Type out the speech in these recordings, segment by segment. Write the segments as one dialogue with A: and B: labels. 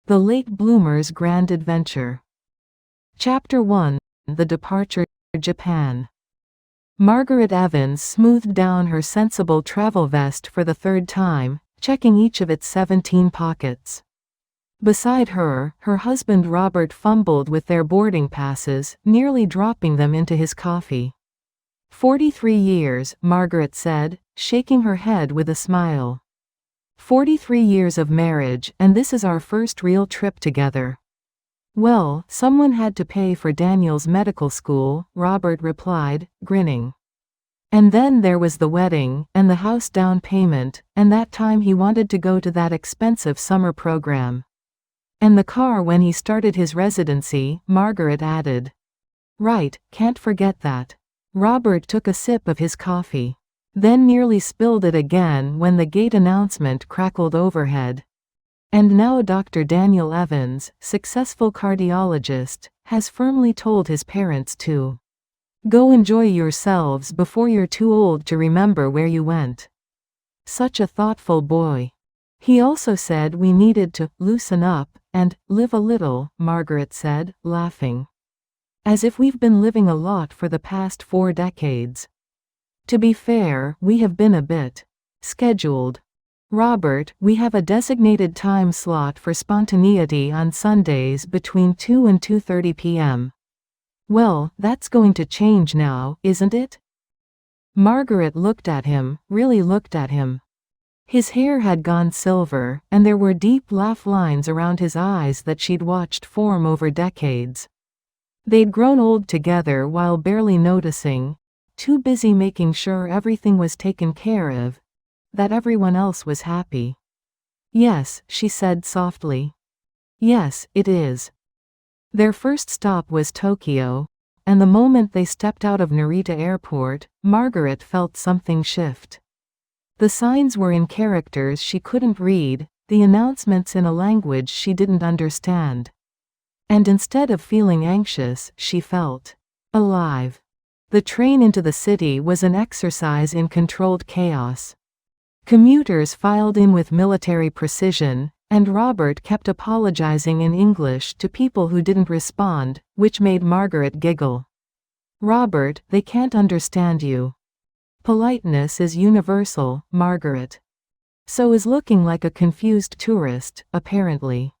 A: The Late Bloomer's Grand Adventure. Chapter 1. The Departure. Japan. Margaret Evans smoothed down her sensible travel vest for the third time, checking each of its 17 pockets. Beside her, her husband Robert fumbled with their boarding passes, nearly dropping them into his coffee. 43 years, Margaret said, shaking her head with a smile. 43 years of marriage, and this is our first real trip together. Well, someone had to pay for Daniel's medical school, Robert replied, grinning. And then there was the wedding, and the house down payment, and that time he wanted to go to that expensive summer program. And the car when he started his residency, Margaret added. Right, can't forget that. Robert took a sip of his coffee. Then nearly spilled it again when the gate announcement crackled overhead. And now Dr. Daniel Evans, successful cardiologist, has firmly told his parents to go enjoy yourselves before you're too old to remember where you went. Such a thoughtful boy. He also said we needed to loosen up and live a little, Margaret said, laughing. As if we've been living a lot for the past 4 decades. To be fair, we have been a bit scheduled. Robert, we have a designated time slot for spontaneity on Sundays between 2 and 2:30 p.m. Well, that's going to change now, isn't it? Margaret looked at him, really looked at him. His hair had gone silver, and there were deep laugh lines around his eyes that she'd watched form over decades. They'd grown old together while barely noticing, too busy making sure everything was taken care of, that everyone else was happy. Yes, she said softly. Yes, it is. Their first stop was Tokyo, and the moment they stepped out of Narita Airport, Margaret felt something shift. The signs were in characters she couldn't read, the announcements in a language she didn't understand. And instead of feeling anxious, she felt alive. The train into the city was an exercise in controlled chaos. Commuters filed in with military precision, and Robert kept apologizing in English to people who didn't respond, which made Margaret giggle. Robert, they can't understand you. Politeness is universal, Margaret. So is looking like a confused tourist, apparently.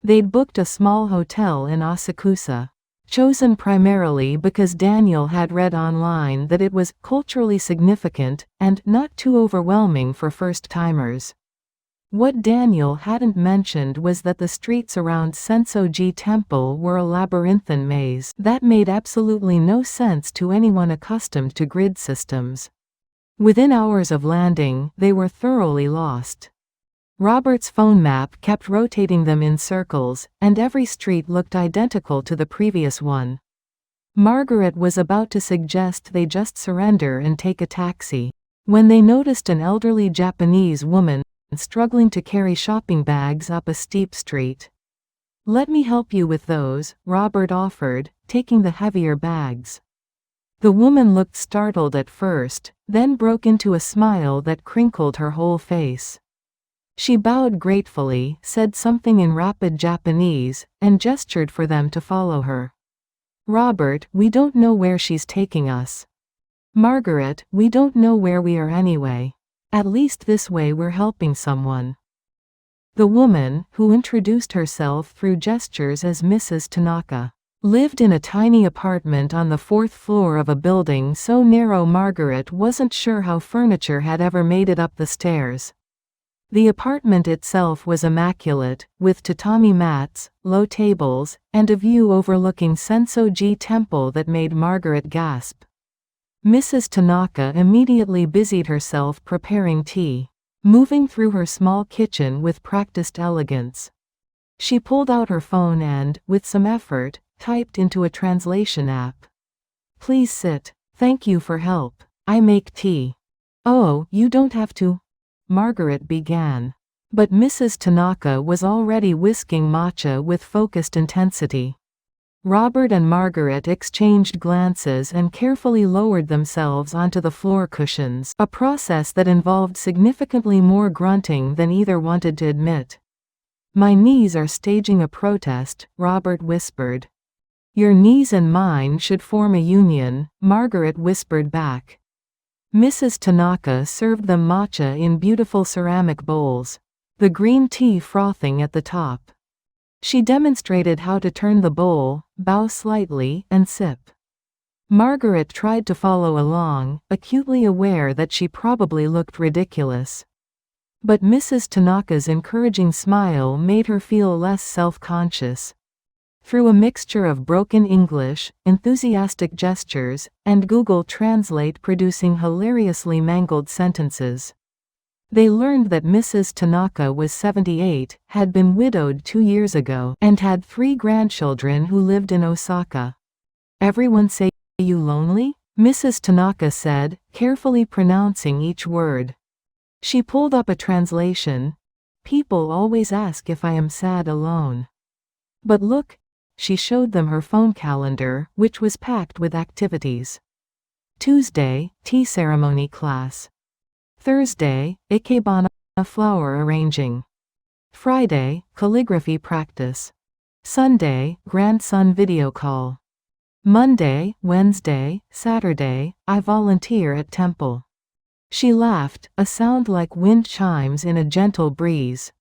A: They'd booked a small hotel in Asakusa. Chosen primarily because Daniel had read online that it was culturally significant and not too overwhelming for first-timers. What Daniel hadn't mentioned was that the streets around Sensoji Temple were a labyrinthine maze that made absolutely no sense to anyone accustomed to grid systems. Within hours of landing, they were thoroughly lost. Robert's phone map kept rotating them in circles, and every street looked identical to the previous one. Margaret was about to suggest they just surrender and take a taxi, when they noticed an elderly Japanese woman struggling to carry shopping bags up a steep street. Let me help you with those, Robert offered, taking the heavier bags. The woman looked startled at first, then broke into a smile that crinkled her whole face. She bowed gratefully, said something in rapid Japanese, and gestured for them to follow her. Robert, we don't know where she's taking us. Margaret, we don't know where we are anyway. At least this way we're helping someone. The woman, who introduced herself through gestures as Mrs. Tanaka, lived in a tiny apartment on the 4th floor of a building so narrow Margaret wasn't sure how furniture had ever made it up the stairs. The apartment itself was immaculate, with tatami mats, low tables, and a view overlooking Sensoji Temple that made Margaret gasp. Mrs. Tanaka immediately busied herself preparing tea, moving through her small kitchen with practiced elegance. She pulled out her phone and, with some effort, typed into a translation app. Please sit. Thank you for help. I make tea. Oh, you don't have to. Margaret began. But Mrs. Tanaka was already whisking matcha with focused intensity. Robert and Margaret exchanged glances and carefully lowered themselves onto the floor cushions, a process that involved significantly more grunting than either wanted to admit. My knees are staging a protest, Robert whispered. Your knees and mine should form a union, Margaret whispered back. Mrs. Tanaka served them matcha in beautiful ceramic bowls, the green tea frothing at the top. She demonstrated how to turn the bowl, bow slightly, and sip. Margaret tried to follow along, acutely aware that she probably looked ridiculous. But Mrs. Tanaka's encouraging smile made her feel less self-conscious. Through a mixture of broken English, enthusiastic gestures, and Google Translate producing hilariously mangled sentences, they learned that Mrs. Tanaka was 78, had been widowed 2 years ago, and had 3 grandchildren who lived in Osaka. Everyone say you lonely? Mrs. Tanaka said, carefully pronouncing each word. She pulled up a translation. People always ask if I am sad alone. But look, she showed them her phone calendar, which was packed with activities. Tuesday, tea ceremony class. Thursday, ikebana flower arranging. Friday, calligraphy practice. Sunday, grandson video call. Monday, Wednesday, Saturday, I volunteer at temple. She laughed, a sound like wind chimes in a gentle breeze.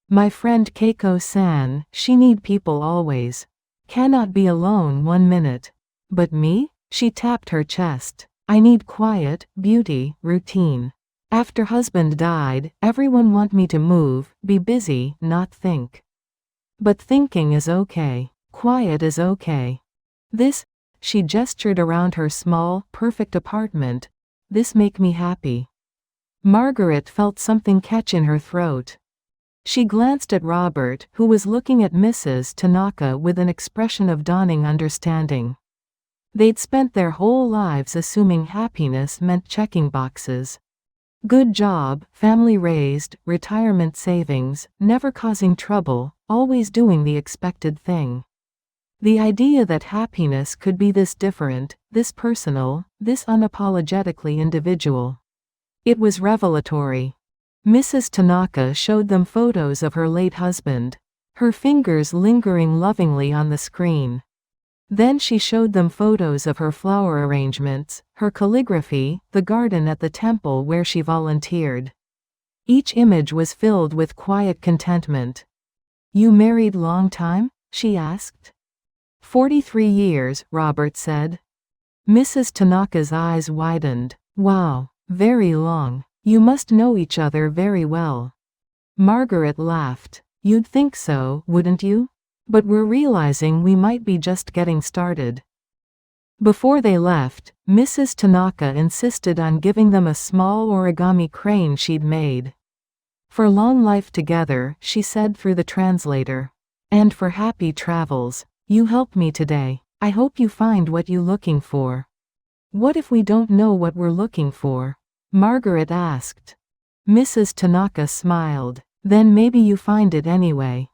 A: My friend Keiko-san, she need people always. Cannot be alone 1 minute. But me? She tapped her chest. I need quiet, beauty, routine. After husband died, everyone want me to move, be busy, not think. But thinking is okay. Quiet is okay. This, she gestured around her small, perfect apartment, this make me happy. Margaret felt something catch in her throat. She glanced at Robert, who was looking at Mrs. Tanaka with an expression of dawning understanding. They'd spent their whole lives assuming happiness meant checking boxes. Good job, family raised, retirement savings, never causing trouble, always doing the expected thing. The idea that happiness could be this different, this personal, this unapologetically individual. It was revelatory. Mrs. Tanaka showed them photos of her late husband, her fingers lingering lovingly on the screen. Then she showed them photos of her flower arrangements, her calligraphy, the garden at the temple where she volunteered. Each image was filled with quiet contentment. You married long time? She asked. 43 years, Robert said. Mrs. Tanaka's eyes widened. Wow, very long. You must know each other very well. Margaret laughed. You'd think so, wouldn't you? But we're realizing we might be just getting started. Before they left, Mrs. Tanaka insisted on giving them a small origami crane she'd made. For long life together, she said through the translator. And for happy travels. You help me today. I hope you find what you're looking for. What if we don't know what we're looking for? Margaret asked. Mrs. Tanaka smiled. Then maybe you find it anyway.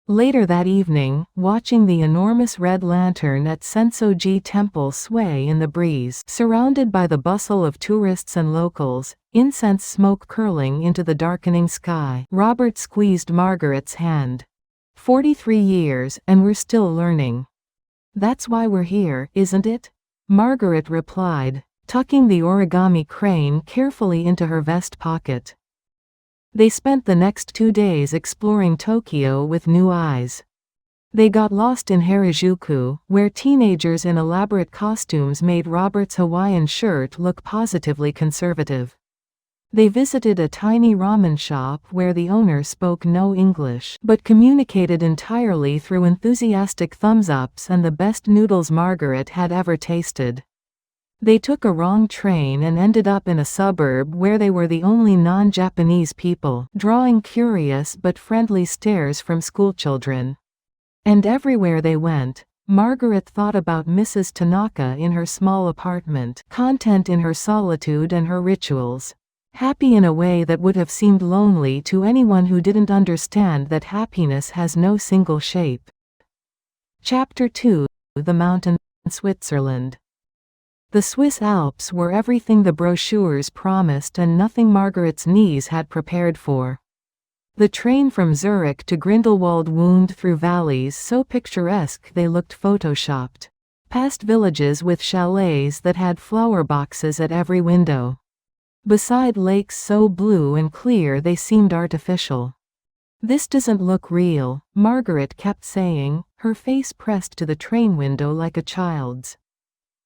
A: Later that evening, watching the enormous red lantern at Sensoji Temple sway in the breeze, surrounded by the bustle of tourists and locals, incense smoke curling into the darkening sky, Robert squeezed Margaret's hand. 43 years, and we're still learning. That's why we're here, isn't it? Margaret replied, tucking the origami crane carefully into her vest pocket. They spent the next 2 days exploring Tokyo with new eyes. They got lost in Harajuku, where teenagers in elaborate costumes made Robert's Hawaiian shirt look positively conservative. They visited a tiny ramen shop where the owner spoke no English, but communicated entirely through enthusiastic thumbs-ups and the best noodles Margaret had ever tasted. They took a wrong train and ended up in a suburb where they were the only non-Japanese people, drawing curious but friendly stares from schoolchildren. And everywhere they went, Margaret thought about Mrs. Tanaka in her small apartment, content in her solitude and her rituals. Happy in a way that would have seemed lonely to anyone who didn't understand that happiness has no single shape. Chapter 2: The Mountain, Switzerland. The Swiss Alps were everything the brochures promised and nothing Margaret's knees had prepared for. The train from Zurich to Grindelwald wound through valleys so picturesque they looked photoshopped. Past villages with chalets that had flower boxes at every window. Beside lakes so blue and clear they seemed artificial. "This doesn't look real," Margaret kept saying, her face pressed to the train window like a child's.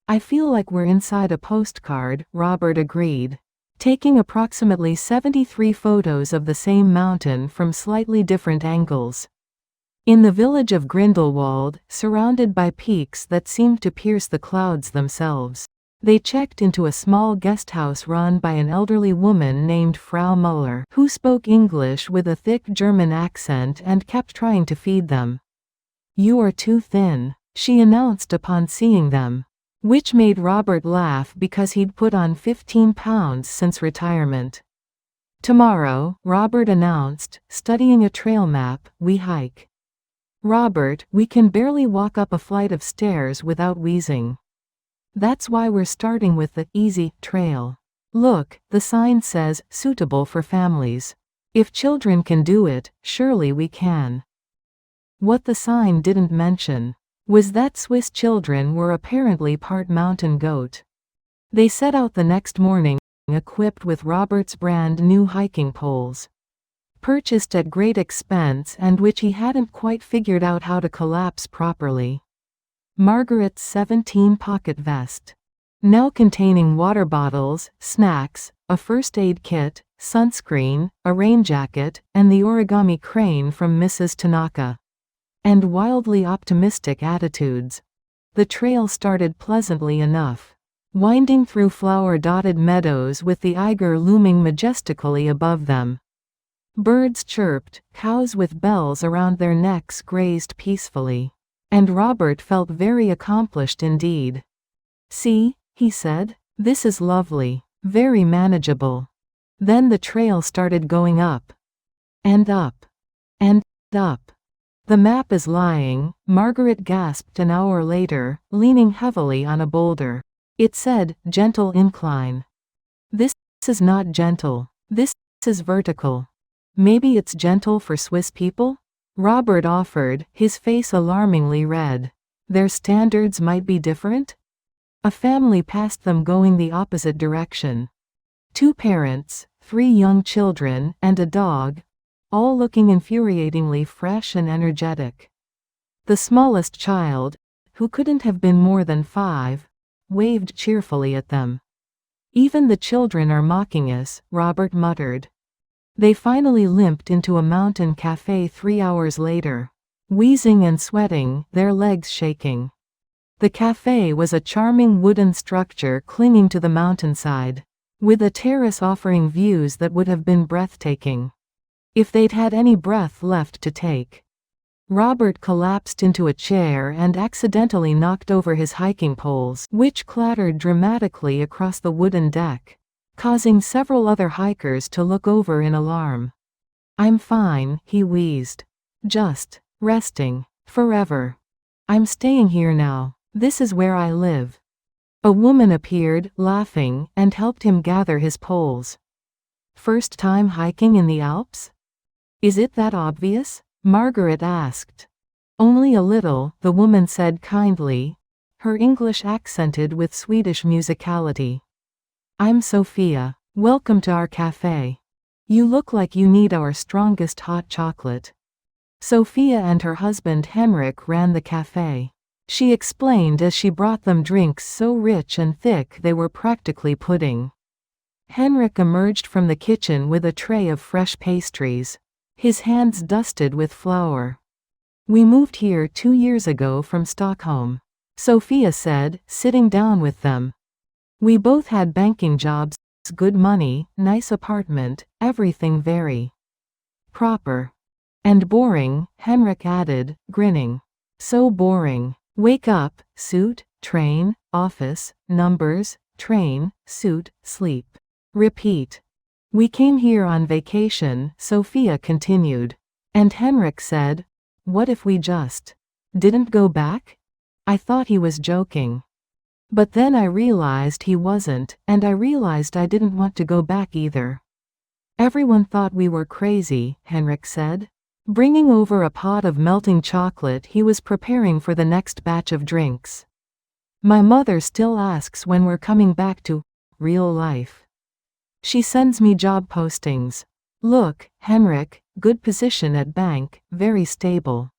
A: "I feel like we're inside a postcard," Robert agreed, taking approximately 73 photos of the same mountain from slightly different angles. In the village of Grindelwald, surrounded by peaks that seemed to pierce the clouds themselves, they checked into a small guesthouse run by an elderly woman named Frau Müller, who spoke English with a thick German accent and kept trying to feed them. "You are too thin," she announced upon seeing them. Which made Robert laugh because he'd put on 15 pounds since retirement. "Tomorrow," Robert announced, studying a trail map, "we hike." "Robert, we can barely walk up a flight of stairs without wheezing." "That's why we're starting with the easy trail. Look, the sign says, suitable for families. If children can do it, surely we can." What the sign didn't mention was that Swiss children were apparently part mountain goat. They set out the next morning, equipped with Robert's brand new hiking poles. Purchased at great expense and which he hadn't quite figured out how to collapse properly. Margaret's 17 pocket vest. Now containing water bottles, snacks, a first aid kit, sunscreen, a rain jacket, and the origami crane from Mrs. Tanaka. And wildly optimistic attitudes. The trail started pleasantly enough, winding through flower-dotted meadows with the Eiger looming majestically above them. Birds chirped, cows with bells around their necks grazed peacefully. And Robert felt very accomplished indeed. "See," he said, "this is lovely, very manageable." Then the trail started going up. And up. And up. "The map is lying," Margaret gasped an hour later, leaning heavily on a boulder. It said, "gentle incline." "This is not gentle. This is vertical." "Maybe it's gentle for Swiss people?" Robert offered, his face alarmingly red. "Their standards might be different?" A family passed them going the opposite direction. 2 parents, 3 young children, and a dog, all looking infuriatingly fresh and energetic. The smallest child, who couldn't have been more than 5, waved cheerfully at them. "Even the children are mocking us," Robert muttered. They finally limped into a mountain café 3 hours later, wheezing and sweating, their legs shaking. The café was a charming wooden structure clinging to the mountainside, with a terrace offering views that would have been breathtaking. If they'd had any breath left to take. Robert collapsed into a chair and accidentally knocked over his hiking poles, which clattered dramatically across the wooden deck, causing several other hikers to look over in alarm. "I'm fine," he wheezed. "Just resting. Forever. I'm staying here now. This is where I live." A woman appeared, laughing, and helped him gather his poles. "First time hiking in the Alps? Is it that obvious?" Margaret asked. "Only a little," the woman said kindly, her English accented with Swedish musicality. "I'm Sophia. Welcome to our cafe. You look like you need our strongest hot chocolate." Sophia and her husband Henrik ran the cafe. She explained as she brought them drinks so rich and thick they were practically pudding. Henrik emerged from the kitchen with a tray of fresh pastries, his hands dusted with flour. "We moved here 2 years ago from Stockholm," Sophia said, sitting down with them. "We both had banking jobs, good money, nice apartment, everything very proper. And boring," Henrik added, grinning. "So boring. Wake up, suit, train, office, numbers, train, suit, sleep. Repeat. We came here on vacation," Sophia continued. And Henrik said, "What if we just didn't go back?" I thought he was joking. But then I realized he wasn't, and I realized I didn't want to go back either. Everyone thought we were crazy, Henrik said. Bringing over a pot of melting chocolate he was preparing for the next batch of drinks. My mother still asks when we're coming back to real life. She sends me job postings. Look, Henrik, good position at bank, very stable.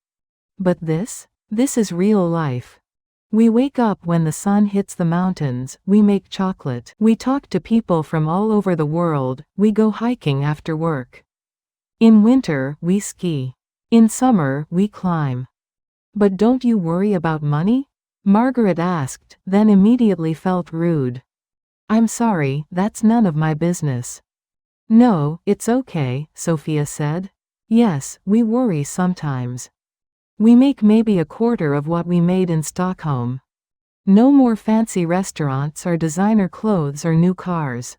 A: But this is real life. We wake up when the sun hits the mountains, we make chocolate, we talk to people from all over the world, we go hiking after work. In winter, we ski. In summer, we climb. But don't you worry about money? Margaret asked, then immediately felt rude. I'm sorry, that's none of my business. No, it's okay, Sophia said. Yes, we worry sometimes. We make maybe a quarter of what we made in Stockholm. No more fancy restaurants or designer clothes or new cars.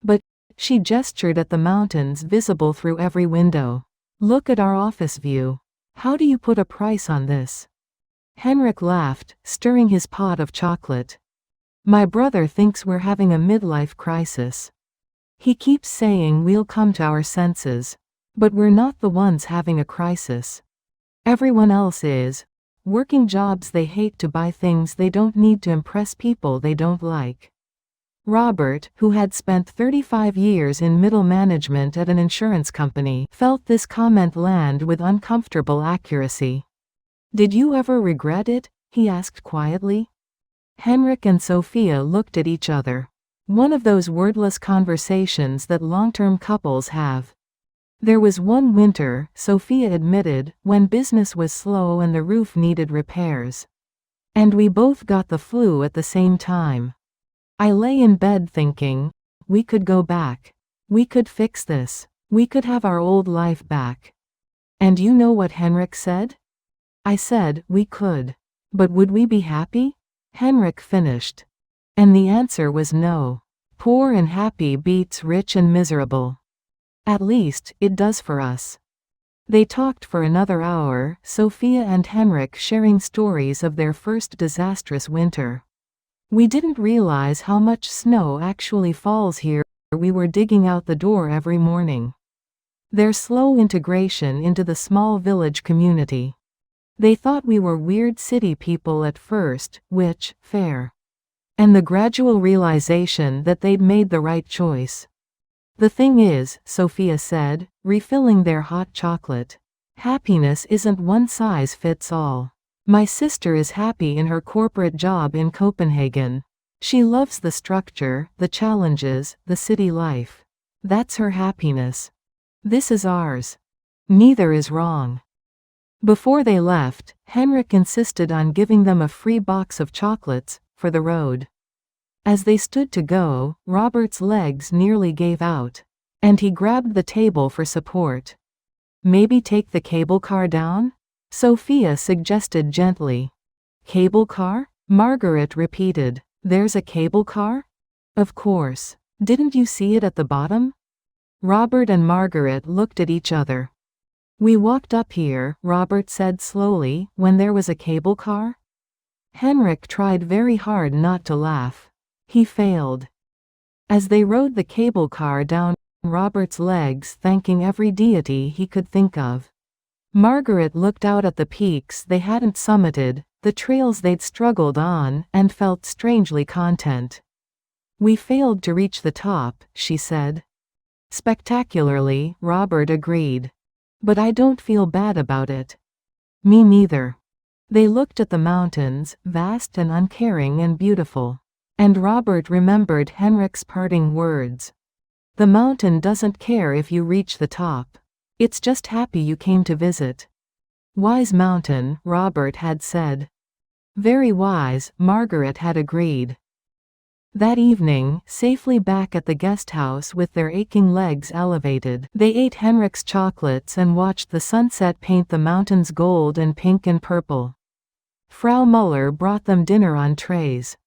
A: But, she gestured at the mountains visible through every window. Look at our office view. How do you put a price on this? Henrik laughed, stirring his pot of chocolate. My brother thinks we're having a midlife crisis. He keeps saying we'll come to our senses. But we're not the ones having a crisis. Everyone else is. Working jobs they hate to buy things they don't need to impress people they don't like. Robert, who had spent 35 years in middle management at an insurance company, felt this comment land with uncomfortable accuracy. Did you ever regret it? He asked quietly. Henrik and Sophia looked at each other. One of those wordless conversations that long-term couples have. There was one winter, Sophia admitted, when business was slow and the roof needed repairs. And we both got the flu at the same time. I lay in bed thinking, we could go back. We could fix this. We could have our old life back. And you know what Henrik said? I said, we could. But would we be happy? Henrik finished. And the answer was no. Poor and happy beats rich and miserable. At least, it does for us. They talked for another hour, Sophia and Henrik sharing stories of their first disastrous winter. We didn't realize how much snow actually falls here. We were digging out the door every morning. Their slow integration into the small village community. They thought we were weird city people at first, which, fair. And the gradual realization that they'd made the right choice. The thing is, Sophia said, refilling their hot chocolate. Happiness isn't one size fits all. My sister is happy in her corporate job in Copenhagen. She loves the structure, the challenges, the city life. That's her happiness. This is ours. Neither is wrong. Before they left, Henrik insisted on giving them a free box of chocolates, for the road. As they stood to go, Robert's legs nearly gave out. And he grabbed the table for support. Maybe take the cable car down? Sophia suggested gently. Cable car? Margaret repeated. There's a cable car? Of course. Didn't you see it at the bottom? Robert and Margaret looked at each other. We walked up here, Robert said slowly, when there was a cable car. Henrik tried very hard not to laugh. He failed. As they rode the cable car down Robert's legs, thanking every deity he could think of. Margaret looked out at the peaks they hadn't summited, the trails they'd struggled on, and felt strangely content. We failed to reach the top, she said. Spectacularly, Robert agreed. But I don't feel bad about it. Me neither. They looked at the mountains, vast and uncaring and beautiful. And Robert remembered Henrik's parting words. The mountain doesn't care if you reach the top. It's just happy you came to visit. Wise mountain, Robert had said. Very wise, Margaret had agreed. That evening, safely back at the guest house with their aching legs elevated, they ate Henrik's chocolates and watched the sunset paint the mountains gold and pink and purple. Frau Muller brought them dinner on trays.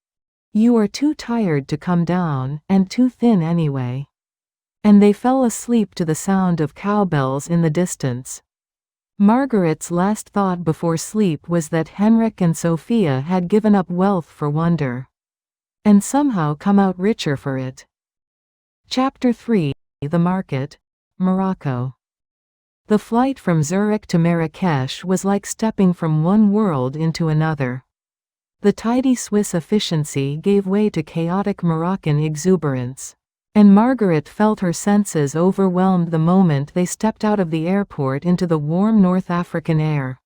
A: You are too tired to come down, and too thin anyway. And they fell asleep to the sound of cowbells in the distance. Margaret's last thought before sleep was that Henrik and Sophia had given up wealth for wonder. And somehow come out richer for it. Chapter 3. the market, Morocco. The flight from Zurich to Marrakesh was like stepping from one world into another. The tidy Swiss efficiency gave way to chaotic Moroccan exuberance. And Margaret felt her senses overwhelmed the moment they stepped out of the airport into the warm North African air.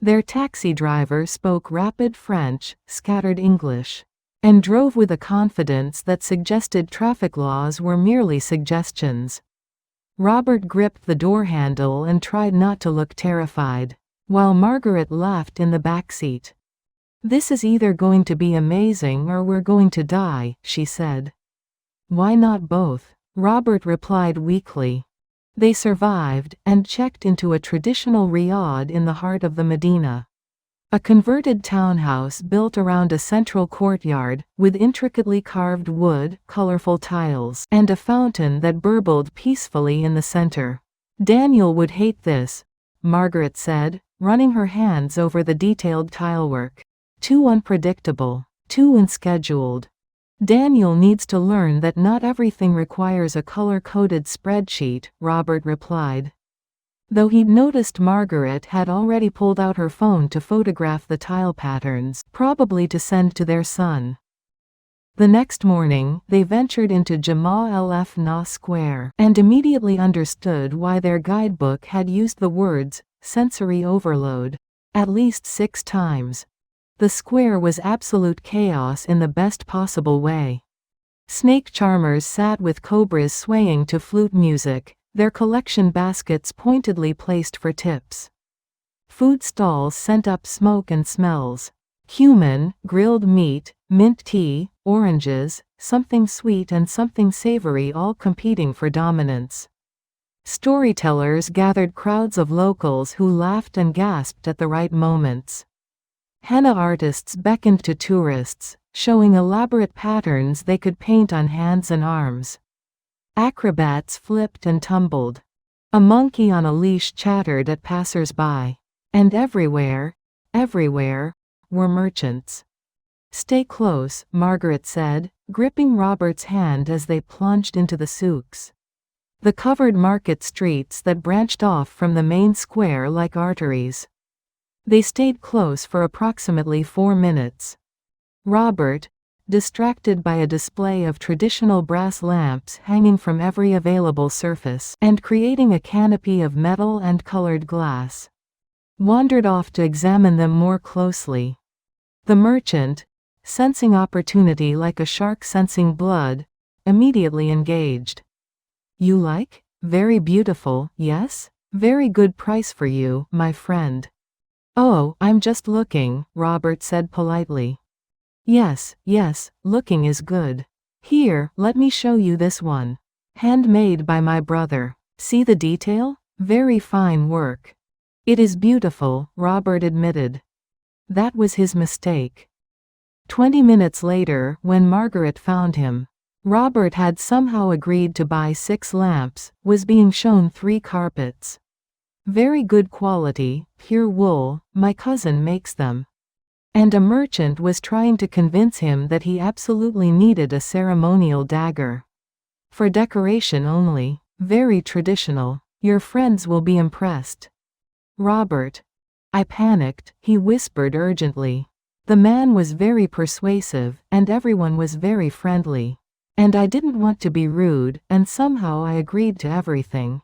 A: Their taxi driver spoke rapid French, scattered English, and drove with a confidence that suggested traffic laws were merely suggestions. Robert gripped the door handle and tried not to look terrified, while Margaret laughed in the back seat. "This is either going to be amazing or we're going to die," she said. "Why not both?" Robert replied weakly. They survived, and checked into a traditional riad in the heart of the Medina. A converted townhouse built around a central courtyard, with intricately carved wood, colorful tiles, and a fountain that burbled peacefully in the center. "Daniel would hate this," Margaret said, running her hands over the detailed tilework. "Too unpredictable, too unscheduled. Daniel needs to learn that not everything requires a color-coded spreadsheet," Robert replied. Though he'd noticed Margaret had already pulled out her phone to photograph the tile patterns, probably to send to their son. The next morning, they ventured into Jamal el-Fna Square, and immediately understood why their guidebook had used the words, sensory overload, at least 6 times. The square was absolute chaos in the best possible way. Snake charmers sat with cobras swaying to flute music, their collection baskets pointedly placed for tips. Food stalls sent up smoke and smells. Cumin, grilled meat, mint tea, oranges, something sweet and something savory, all competing for dominance. Storytellers gathered crowds of locals who laughed and gasped at the right moments. Henna artists beckoned to tourists, showing elaborate patterns they could paint on hands and arms. Acrobats flipped and tumbled. A monkey on a leash chattered at passers-by. And everywhere, were merchants. "Stay close," Margaret said, gripping Robert's hand as they plunged into the souks. The covered market streets that branched off from the main square like arteries. They stayed close for approximately 4 minutes. Robert, distracted by a display of traditional brass lamps hanging from every available surface and creating a canopy of metal and colored glass, wandered off to examine them more closely. The merchant, sensing opportunity like a shark sensing blood, immediately engaged. "You like? Very beautiful, yes? Very good price for you, my friend." "Oh, I'm just looking," Robert said politely. Yes, looking is good. Here, let me show you this one. Handmade by my brother. See the detail? Very fine work." "It is beautiful," Robert admitted. That was his mistake. 20 minutes later, when Margaret found him, Robert had somehow agreed to buy 6 lamps, was being shown 3 carpets. "Very good quality, pure wool, my cousin makes them." And a merchant was trying to convince him that he absolutely needed a ceremonial dagger. "For decoration only, very traditional. Your friends will be impressed." "Robert." I panicked, he whispered urgently. The man was very persuasive, and everyone was very friendly. And I didn't want to be rude, and somehow I agreed to everything.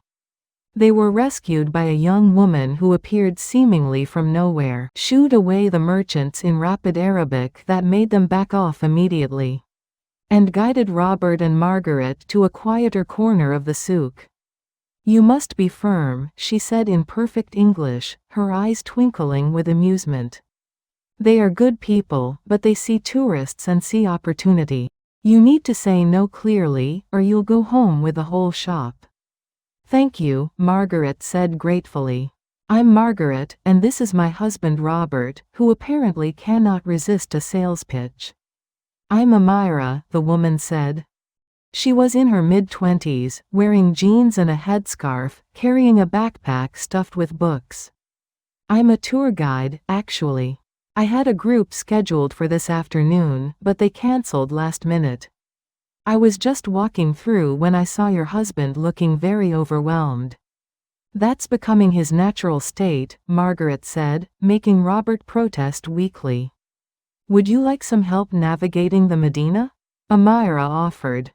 A: They were rescued by a young woman who appeared seemingly from nowhere, shooed away the merchants in rapid Arabic that made them back off immediately, and guided Robert and Margaret to a quieter corner of the souk. "You must be firm," she said in perfect English, her eyes twinkling with amusement. "They are good people, but they see tourists and see opportunity. You need to say no clearly, or you'll go home with the whole shop." "Thank you," Margaret said gratefully. "I'm Margaret, and this is my husband Robert, who apparently cannot resist a sales pitch." "I'm Amira," the woman said. She was in her mid-20s, wearing jeans and a headscarf, carrying a backpack stuffed with books. "I'm a tour guide, actually. I had a group scheduled for this afternoon, but they cancelled last minute." I was just walking through when I saw your husband looking very overwhelmed. That's becoming his natural state, Margaret said, making Robert protest weakly. Would you like some help navigating the Medina? Amira offered.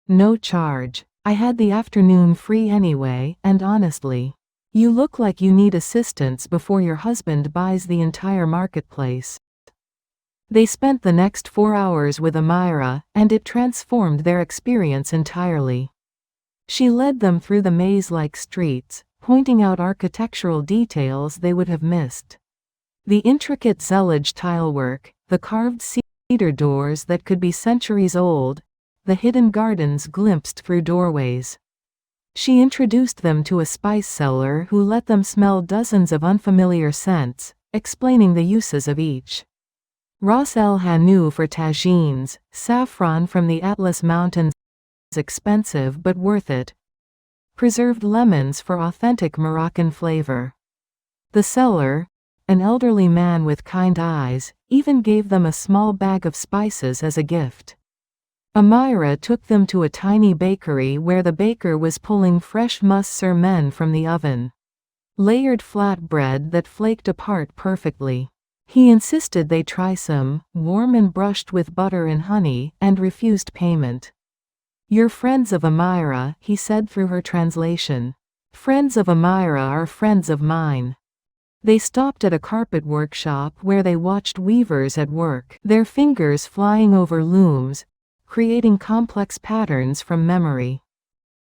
A: No charge. I had the afternoon free anyway, and honestly, you look like you need assistance before your husband buys the entire marketplace. They spent the next 4 hours with Amira, and it transformed their experience entirely. She led them through the maze-like streets, pointing out architectural details they would have missed. The intricate zellige tilework, the carved cedar doors that could be centuries old, the hidden gardens glimpsed through doorways. She introduced them to a spice seller who let them smell dozens of unfamiliar scents, explaining the uses of each. Ras El Hanout for tagines, saffron from the Atlas Mountains, expensive but worth it. Preserved lemons for authentic Moroccan flavor. The seller, an elderly man with kind eyes, even gave them a small bag of spices as a gift. Amira took them to a tiny bakery where the baker was pulling fresh mus-sur-men from the oven. Layered flatbread that flaked apart perfectly. He insisted they try some, warm and brushed with butter and honey, and refused payment. You're friends of Amira, he said through her translation. Friends of Amira are friends of mine. They stopped at a carpet workshop where they watched weavers at work, their fingers flying over looms, creating complex patterns from memory.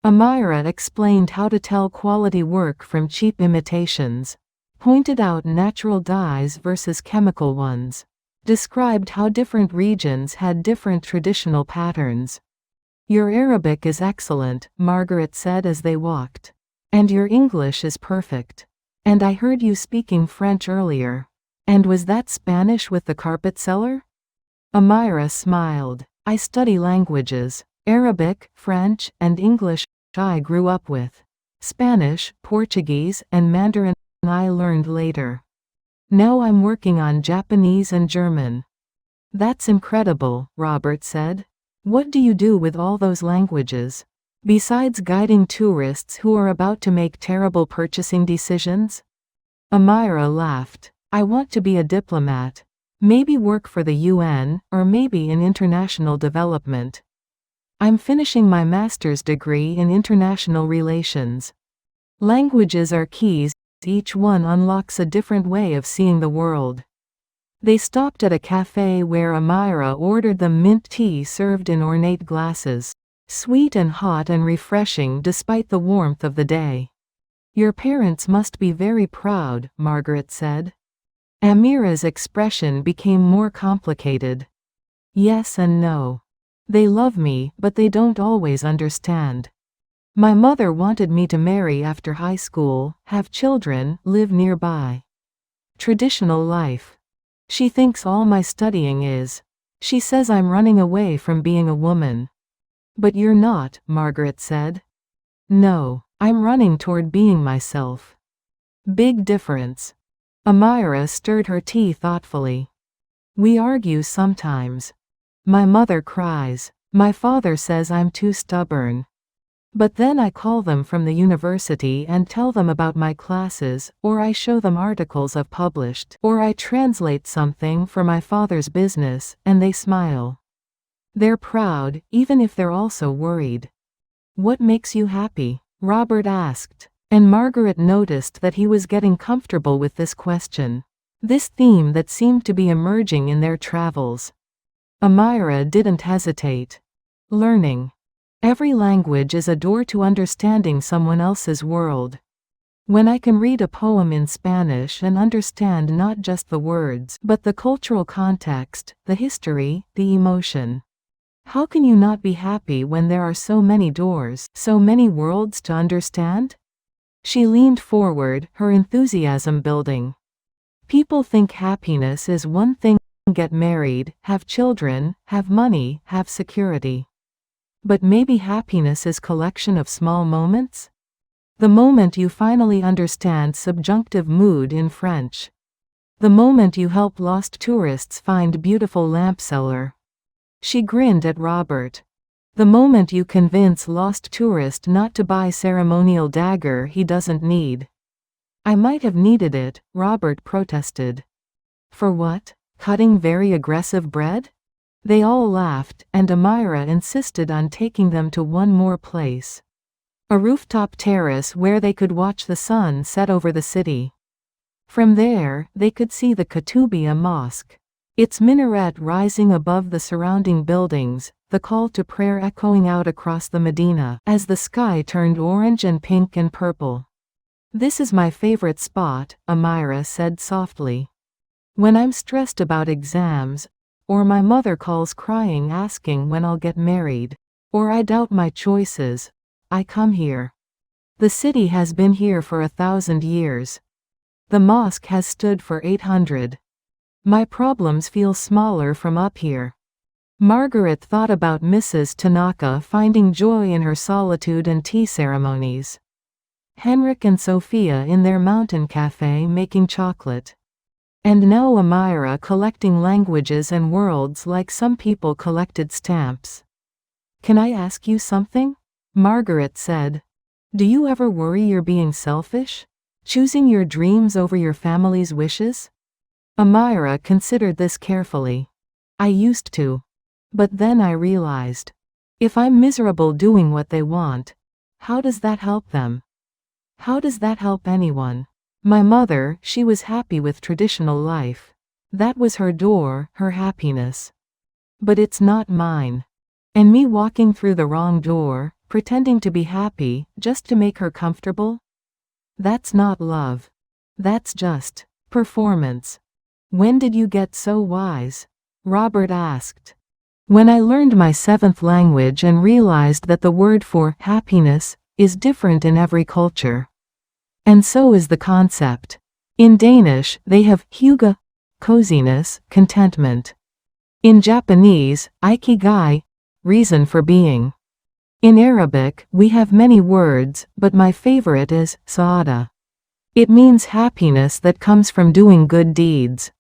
A: Amira explained how to tell quality work from cheap imitations, pointed out natural dyes versus chemical ones, described how different regions had different traditional patterns. Your Arabic is excellent, Margaret said as they walked. And your English is perfect. And I heard you speaking French earlier. And was that Spanish with the carpet seller? Amira smiled. I study languages. Arabic, French, and English I grew up with. Spanish, Portuguese, and Mandarin I learned later. Now I'm working on Japanese and German. That's incredible, Robert said. What do you do with all those languages? Besides guiding tourists who are about to make terrible purchasing decisions? Amira laughed. I want to be a diplomat. Maybe work for the UN, or maybe in international development. I'm finishing my master's degree in international relations. Languages are keys, each one unlocks a different way of seeing the world. They stopped at a café where Amira ordered them mint tea served in ornate glasses, sweet and hot and refreshing despite the warmth of the day. Your parents must be very proud, Margaret said. Amira's expression became more complicated. Yes and no. They love me, but they don't always understand. My mother wanted me to marry after high school, have children, live nearby. Traditional life. She thinks all my studying is. She says I'm running away from being a woman. But you're not, Margaret said. No, I'm running toward being myself. Big difference. Amira stirred her tea thoughtfully. We argue sometimes. My mother cries. My father says I'm too stubborn. But then I call them from the university and tell them about my classes, or I show them articles I've published, or I translate something for my father's business, and they smile. They're proud, even if they're also worried. What makes you happy? Robert asked, and Margaret noticed that he was getting comfortable with this question. This theme that seemed to be emerging in their travels. Amira didn't hesitate. Learning. Every language is a door to understanding someone else's world. When I can read a poem in Spanish and understand not just the words, but the cultural context, the history, the emotion. How can you not be happy when there are so many doors, so many worlds to understand? She leaned forward, her enthusiasm building. People think happiness is one thing: get married, have children, have money, have security. But maybe happiness is a collection of small moments? The moment you finally understand subjunctive mood in French. The moment you help lost tourists find beautiful lamp seller. She grinned at Robert. The moment you convince lost tourist not to buy ceremonial dagger he doesn't need. I might have needed it, Robert protested. For what? Cutting very aggressive bread? They all laughed, and Amira insisted on taking them to one more place. A rooftop terrace where they could watch the sun set over the city. From there, they could see the Koutoubia Mosque. Its minaret rising above the surrounding buildings, the call to prayer echoing out across the Medina as the sky turned orange and pink and purple. This is my favorite spot, Amira said softly. When I'm stressed about exams, or my mother calls crying asking when I'll get married, or I doubt my choices, I come here. The city has been here for 1,000 years. The mosque has stood for 800. My problems feel smaller from up here. Margaret thought about Mrs. Tanaka finding joy in her solitude and tea ceremonies. Henrik and Sophia in their mountain cafe making chocolate. And now Amira collecting languages and worlds like some people collected stamps. Can I ask you something? Margaret said. Do you ever worry you're being selfish? Choosing your dreams over your family's wishes? Amira considered this carefully. I used to. But then I realized. If I'm miserable doing what they want, how does that help them? How does that help anyone? My mother, she was happy with traditional life. That was her door, her happiness. But it's not mine. And me walking through the wrong door, pretending to be happy, just to make her comfortable? That's not love. That's just performance. When did you get so wise? Robert asked. When I learned my 7th language and realized that the word for happiness is different in every culture. And so is the concept. In Danish, they have hygge, coziness, contentment. In Japanese, ikigai, reason for being. In Arabic, we have many words, but my favorite is saada. It means happiness that comes from doing good deeds.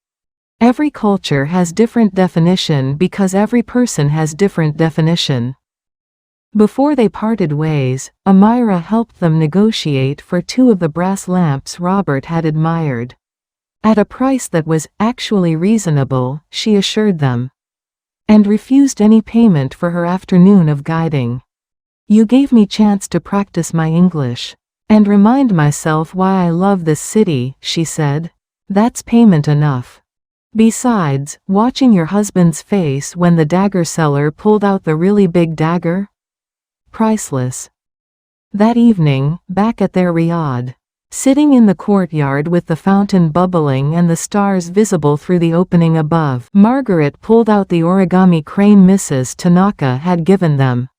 A: Every culture has different definition because every person has different definition. Before they parted ways, Amira helped them negotiate for 2 of the brass lamps Robert had admired. At a price that was actually reasonable, she assured them. And refused any payment for her afternoon of guiding. You gave me chance to practice my English. And remind myself why I love this city, she said. That's payment enough. Besides, watching your husband's face when the dagger seller pulled out the really big dagger? Priceless. That evening, back at their riad, sitting in the courtyard with the fountain bubbling and the stars visible through the opening above, Margaret pulled out the origami crane Mrs. Tanaka had given them.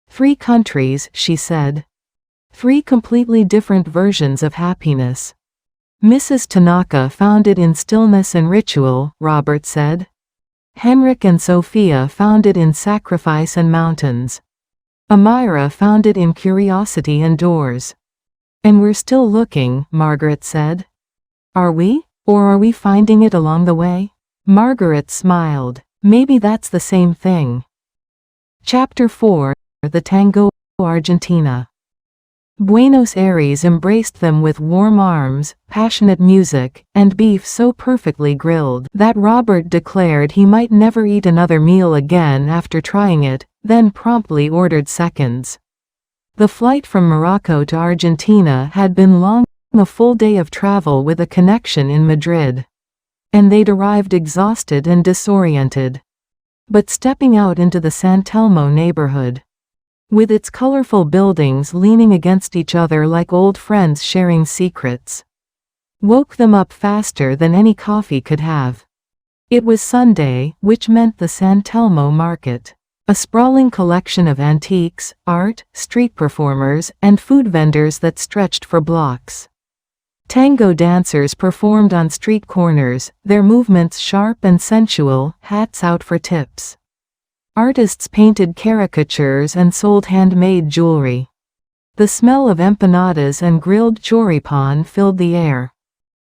A: 3 countries, she said. 3 completely different versions of happiness. Mrs. Tanaka found it in stillness and ritual, Robert said. Henrik and Sophia found it in sacrifice and mountains. Amira found it in curiosity and doors. And we're still looking, Margaret said. Are we? Or are we finding it along the way? Margaret smiled. Maybe that's the same thing. Chapter 4, The Tango, Argentina. Buenos Aires embraced them with warm arms, passionate music, and beef so perfectly grilled that Robert declared he might never eat another meal again after trying it, then promptly ordered seconds. The flight from Morocco to Argentina had been long, a full day of travel with a connection in Madrid. And they'd arrived exhausted and disoriented. But stepping out into the San Telmo neighborhood, with its colorful buildings leaning against each other like old friends sharing secrets, woke them up faster than any coffee could have. It was Sunday, which meant the San Telmo market. A sprawling collection of antiques, art, street performers, and food vendors that stretched for blocks. Tango dancers performed on street corners, their movements sharp and sensual, hats out for tips. Artists painted caricatures and sold handmade jewelry. The smell of empanadas and grilled choripan filled the air.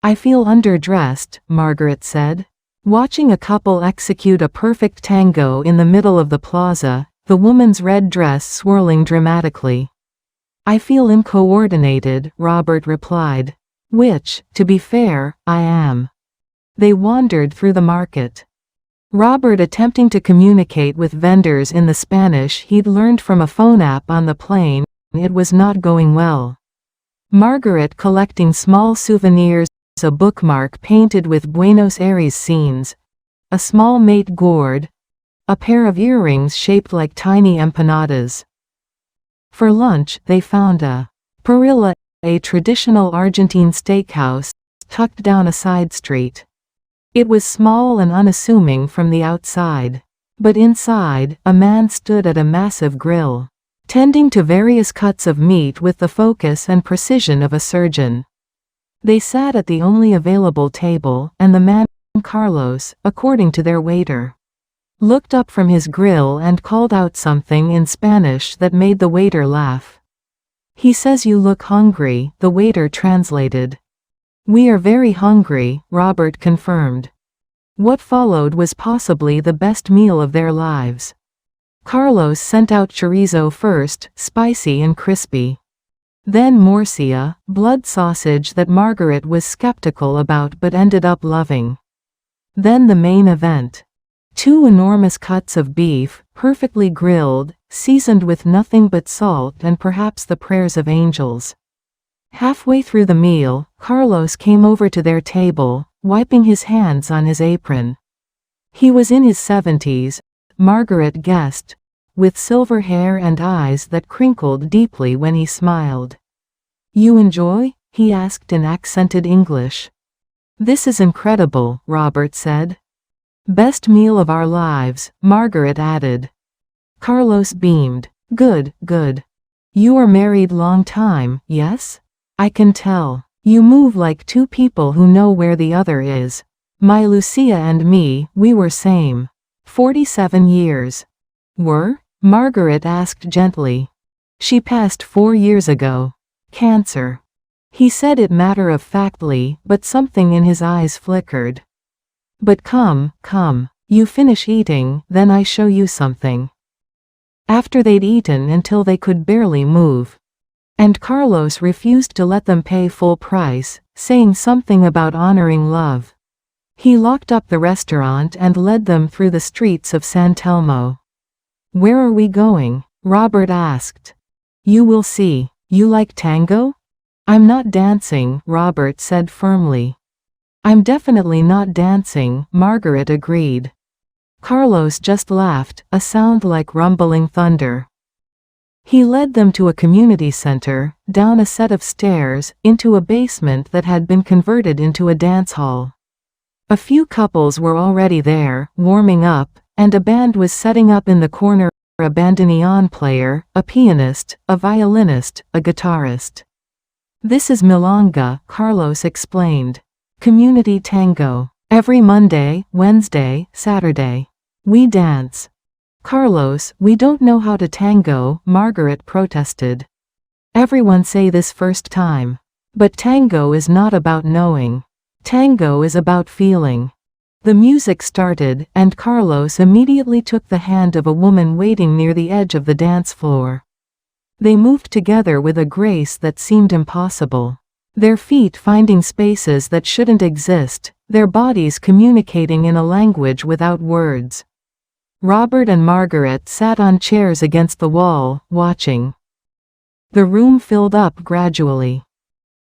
A: I feel underdressed, Margaret said. Watching a couple execute a perfect tango in the middle of the plaza, the woman's red dress swirling dramatically. I feel uncoordinated, Robert replied. Which, to be fair, I am. They wandered through the market. Robert attempting to communicate with vendors in the Spanish he'd learned from a phone app on the plane. It was not going well. Margaret collecting small souvenirs, a bookmark painted with Buenos Aires scenes, a small mate gourd, a pair of earrings shaped like tiny empanadas. For lunch, they found a parrilla, a traditional Argentine steakhouse, tucked down a side street. It was small and unassuming from the outside. But inside, a man stood at a massive grill, tending to various cuts of meat with the focus and precision of a surgeon. They sat at the only available table, and the man, Carlos, according to their waiter, looked up from his grill and called out something in Spanish that made the waiter laugh. He says you look hungry, the waiter translated. We are very hungry, Robert confirmed. What followed was possibly the best meal of their lives. Carlos sent out chorizo first, spicy and crispy. Then morcilla, blood sausage that Margaret was skeptical about but ended up loving. Then the main event. 2 enormous cuts of beef, perfectly grilled, seasoned with nothing but salt and perhaps the prayers of angels. Halfway through the meal, Carlos came over to their table, wiping his hands on his apron. He was in his 70s, Margaret guessed, with silver hair and eyes that crinkled deeply when he smiled. You enjoy? He asked in accented English. This is incredible, Robert said. Best meal of our lives, Margaret added. Carlos beamed. Good, good. You are married long time, yes? I can tell. You move like 2 people who know where the other is. My Lucia and me, we were same. 47 years. Were? Margaret asked gently. She passed 4 years ago. Cancer. He said it matter-of-factly, but something in his eyes flickered. But come, you finish eating, then I show you something. After they'd eaten until they could barely move. And Carlos refused to let them pay full price, saying something about honoring love. He locked up the restaurant and led them through the streets of San Telmo. Where are we going? Robert asked. You will see. You like tango? I'm not dancing, Robert said firmly. I'm definitely not dancing, Margaret agreed. Carlos just laughed, a sound like rumbling thunder. He led them to a community center, down a set of stairs, into a basement that had been converted into a dance hall. A few couples were already there, warming up, and a band was setting up in the corner, a bandoneon player, a pianist, a violinist, a guitarist. This is Milonga, Carlos explained. Community tango. Every Monday, Wednesday, Saturday. We dance. Carlos, we don't know how to tango, Margaret protested. Everyone say this first time. But tango is not about knowing. Tango is about feeling. The music started, and Carlos immediately took the hand of a woman waiting near the edge of the dance floor. They moved together with a grace that seemed impossible. Their feet finding spaces that shouldn't exist, their bodies communicating in a language without words. Robert and Margaret sat on chairs against the wall, watching. The room filled up gradually.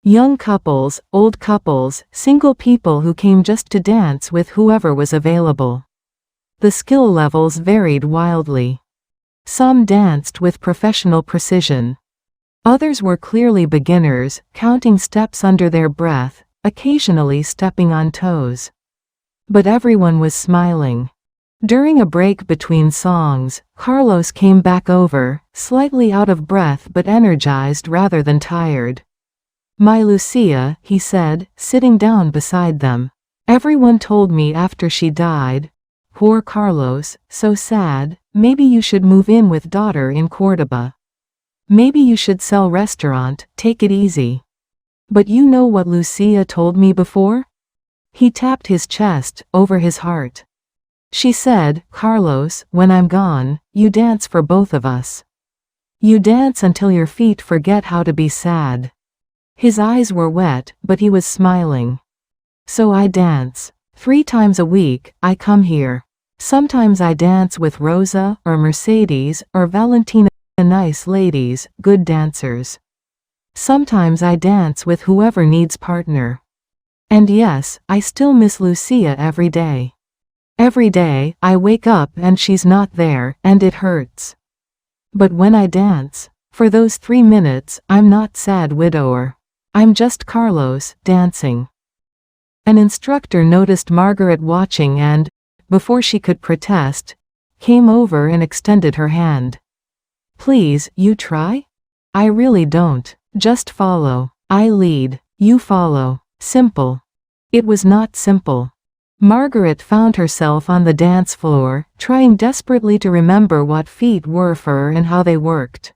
A: Young couples, old couples, single people who came just to dance with whoever was available. The skill levels varied wildly. Some danced with professional precision. Others were clearly beginners, counting steps under their breath, occasionally stepping on toes. But everyone was smiling. During a break between songs, Carlos came back over, slightly out of breath but energized rather than tired. My Lucia, he said, sitting down beside them. Everyone told me after she died. Poor Carlos, so sad, maybe you should move in with daughter in Cordoba. Maybe you should sell restaurant, take it easy. But you know what Lucia told me before? He tapped his chest, over his heart. She said, "Carlos, when I'm gone, you dance for both of us. You dance until your feet forget how to be sad." His eyes were wet, but he was smiling. "So I dance. 3 times a week, I come here. Sometimes I dance with Rosa, or Mercedes, or Valentina, nice ladies, good dancers. Sometimes I dance with whoever needs partner. And yes, I still miss Lucia every day. Every day, I wake up and she's not there, and it hurts. But when I dance, for those 3 minutes, I'm not sad widower. I'm just Carlos, dancing." An instructor noticed Margaret watching and, before she could protest, came over and extended her hand. "Please, you try? I really don't. Just follow. I lead. You follow. Simple." It was not simple. Margaret found herself on the dance floor, trying desperately to remember what feet were for and how they worked.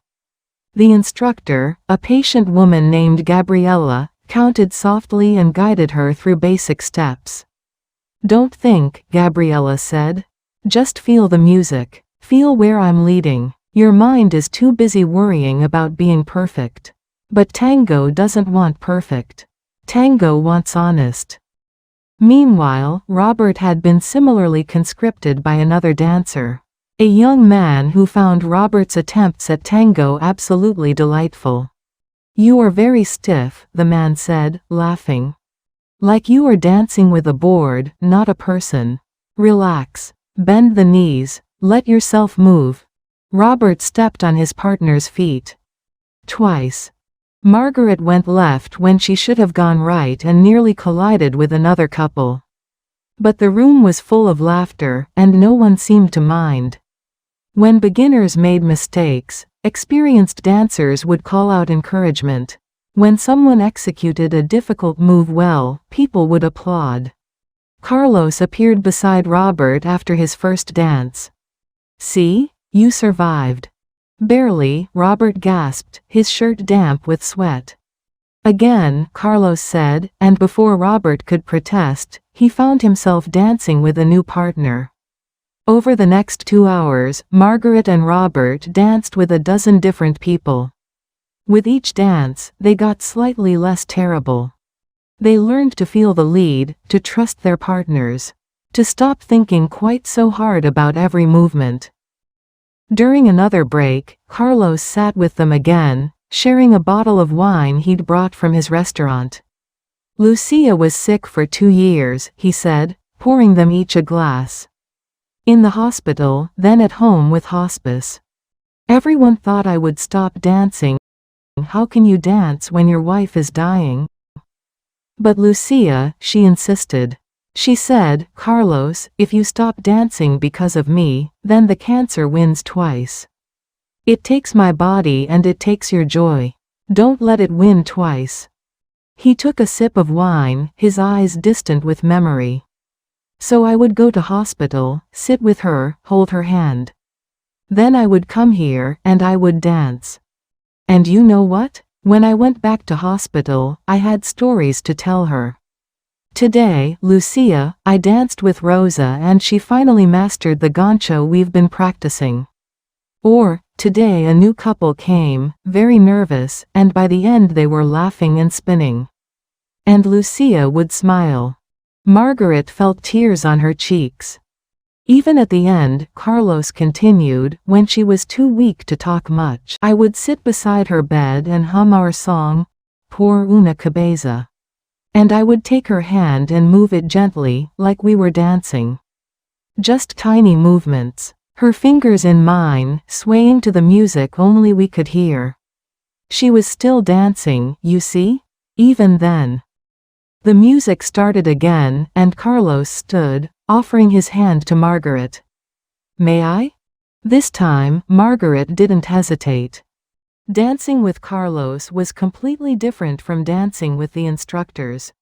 A: The instructor, a patient woman named Gabriella, counted softly and guided her through basic steps. "Don't think," Gabriella said. "Just feel the music. Feel where I'm leading. Your mind is too busy worrying about being perfect. But tango doesn't want perfect. Tango wants honest." Meanwhile, Robert had been similarly conscripted by another dancer. A young man who found Robert's attempts at tango absolutely delightful. "You are very stiff," the man said, laughing. "Like you are dancing with a board, not a person. Relax. Bend the knees. Let yourself move." Robert stepped on his partner's feet. Twice. Margaret went left when she should have gone right and nearly collided with another couple. But the room was full of laughter, and no one seemed to mind. When beginners made mistakes, experienced dancers would call out encouragement. When someone executed a difficult move well, people would applaud. Carlos appeared beside Robert after his first dance. "See? You survived." "Barely," Robert gasped, his shirt damp with sweat. "Again," Carlos said, and before Robert could protest, he found himself dancing with a new partner. Over the next 2 hours, Margaret and Robert danced with a dozen different people. With each dance, they got slightly less terrible. They learned to feel the lead, to trust their partners, to stop thinking quite so hard about every movement. During another break, Carlos sat with them again, sharing a bottle of wine he'd brought from his restaurant. "Lucia was sick for 2 years, he said, pouring them each a glass. In the hospital, then at home with hospice. Everyone thought I would stop dancing. How can you dance when your wife is dying?" "But Lucia," she insisted. She said, "Carlos, if you stop dancing because of me, then the cancer wins twice. It takes my body and it takes your joy. Don't let it win twice." He took a sip of wine, his eyes distant with memory. "So I would go to hospital, sit with her, hold her hand. Then I would come here, and I would dance. And you know what? When I went back to hospital, I had stories to tell her. Today, Lucia, I danced with Rosa and she finally mastered the gancho we've been practicing. Or, today a new couple came, very nervous, and by the end they were laughing and spinning." And Lucia would smile. Margaret felt tears on her cheeks. Even at the end, Carlos continued, when she was too weak to talk much, I would sit beside her bed and hum our song, Por una cabeza. And I would take her hand and move it gently, like we were dancing. Just tiny movements. Her fingers in mine, swaying to the music only we could hear. She was still dancing, you see? Even then. The music started again, and Carlos stood, offering his hand to Margaret. "May I?" This time, Margaret didn't hesitate. Dancing with Carlos was completely different from dancing with the instructors.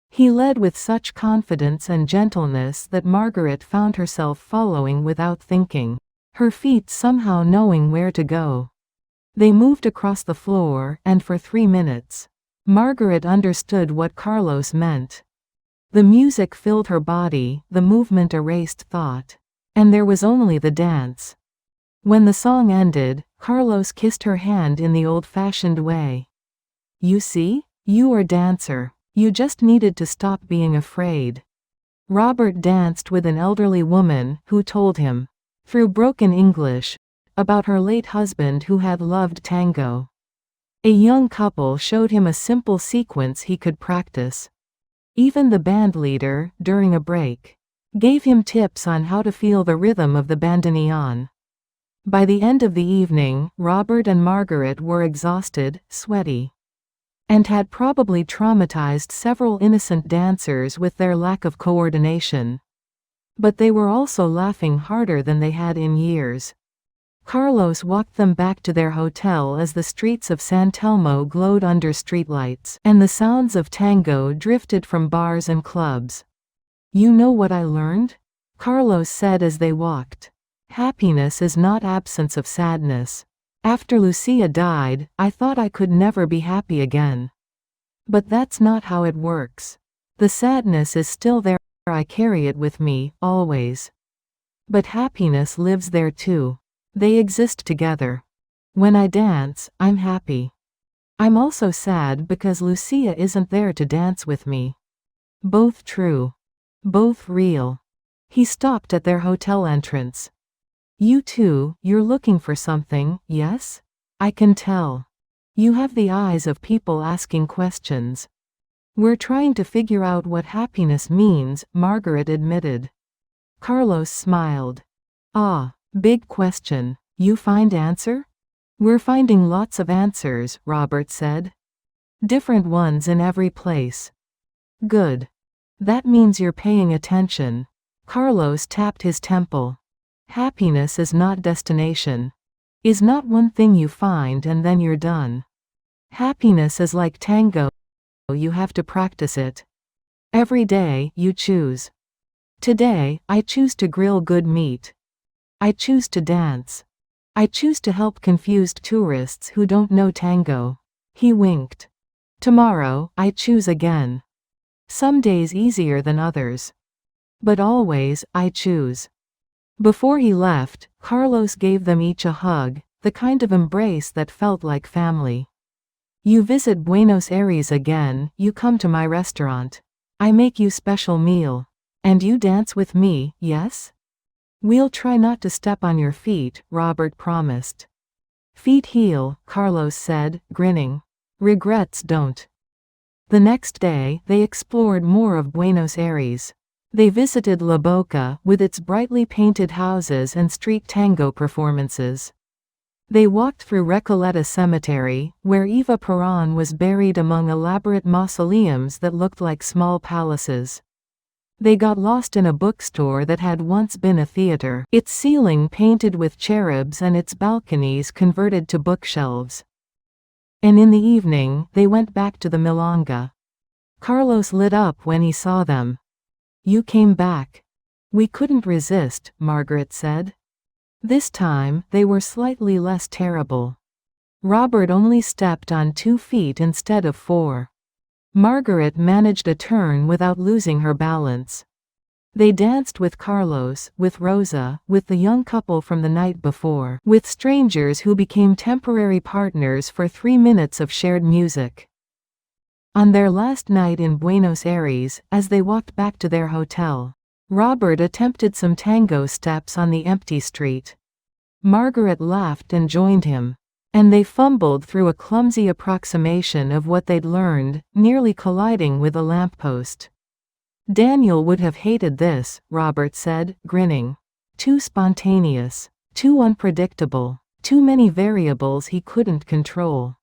A: He led with such confidence and gentleness that Margaret found herself following without thinking, her feet somehow knowing where to go. They moved across the floor, and for 3 minutes, Margaret understood what Carlos meant. The music filled her body, the movement erased thought. And there was only the dance. When the song ended, Carlos kissed her hand in the old-fashioned way. You see? You are dancer. You just needed to stop being afraid. Robert danced with an elderly woman who told him, through broken English, about her late husband who had loved tango. A young couple showed him a simple sequence he could practice. Even the bandleader, during a break, gave him tips on how to feel the rhythm of the bandoneon. By the end of the evening, Robert and Margaret were exhausted, sweaty, and had probably traumatized several innocent dancers with their lack of coordination. But they were also laughing harder than they had in years. Carlos walked them back to their hotel as the streets of San Telmo glowed under streetlights, and the sounds of tango drifted from bars and clubs. You know what I learned? Carlos said as they walked. Happiness is not absence of sadness. After Lucia died, I thought I could never be happy again. But that's not how it works. The sadness is still there, I carry it with me, always. But happiness lives there too. They exist together. When I dance, I'm happy. I'm also sad because Lucia isn't there to dance with me. Both true. Both real. He stopped at their hotel entrance. You too, you're looking for something, yes? I can tell. You have the eyes of people asking questions. We're trying to figure out what happiness means, Margaret admitted. Carlos smiled. Ah, big question. You find answer? We're finding lots of answers, Robert said. Different ones in every place. Good. That means you're paying attention. Carlos tapped his temple. Happiness is not destination. Is not one thing you find and then you're done. Happiness is like tango. You have to practice it. Every day, you choose. Today, I choose to grill good meat. I choose to dance. I choose to help confused tourists who don't know tango. He winked. Tomorrow, I choose again. Some days easier than others. But always, I choose. Before he left, Carlos gave them each a hug, the kind of embrace that felt like family. You visit Buenos Aires again, you come to my restaurant. I make you special meal. And you dance with me, yes? We'll try not to step on your feet, Robert promised. Feet heal, Carlos said, grinning. Regrets don't. The next day, they explored more of Buenos Aires. They visited La Boca, with its brightly painted houses and street tango performances. They walked through Recoleta Cemetery, where Eva Perón was buried among elaborate mausoleums that looked like small palaces. They got lost in a bookstore that had once been a theater, its ceiling painted with cherubs and its balconies converted to bookshelves. And in the evening, they went back to the Milonga. Carlos lit up when he saw them. You came back. We couldn't resist, Margaret said. This time, they were slightly less terrible. Robert only stepped on 2 feet instead of 4. Margaret managed a turn without losing her balance. They danced with Carlos, with Rosa, with the young couple from the night before, with strangers who became temporary partners for 3 minutes of shared music. On their last night in Buenos Aires, as they walked back to their hotel, Robert attempted some tango steps on the empty street. Margaret laughed and joined him. And they fumbled through a clumsy approximation of what they'd learned, nearly colliding with a lamppost. Daniel would have hated this, Robert said, grinning. Too spontaneous. Too unpredictable. Too many variables he couldn't control.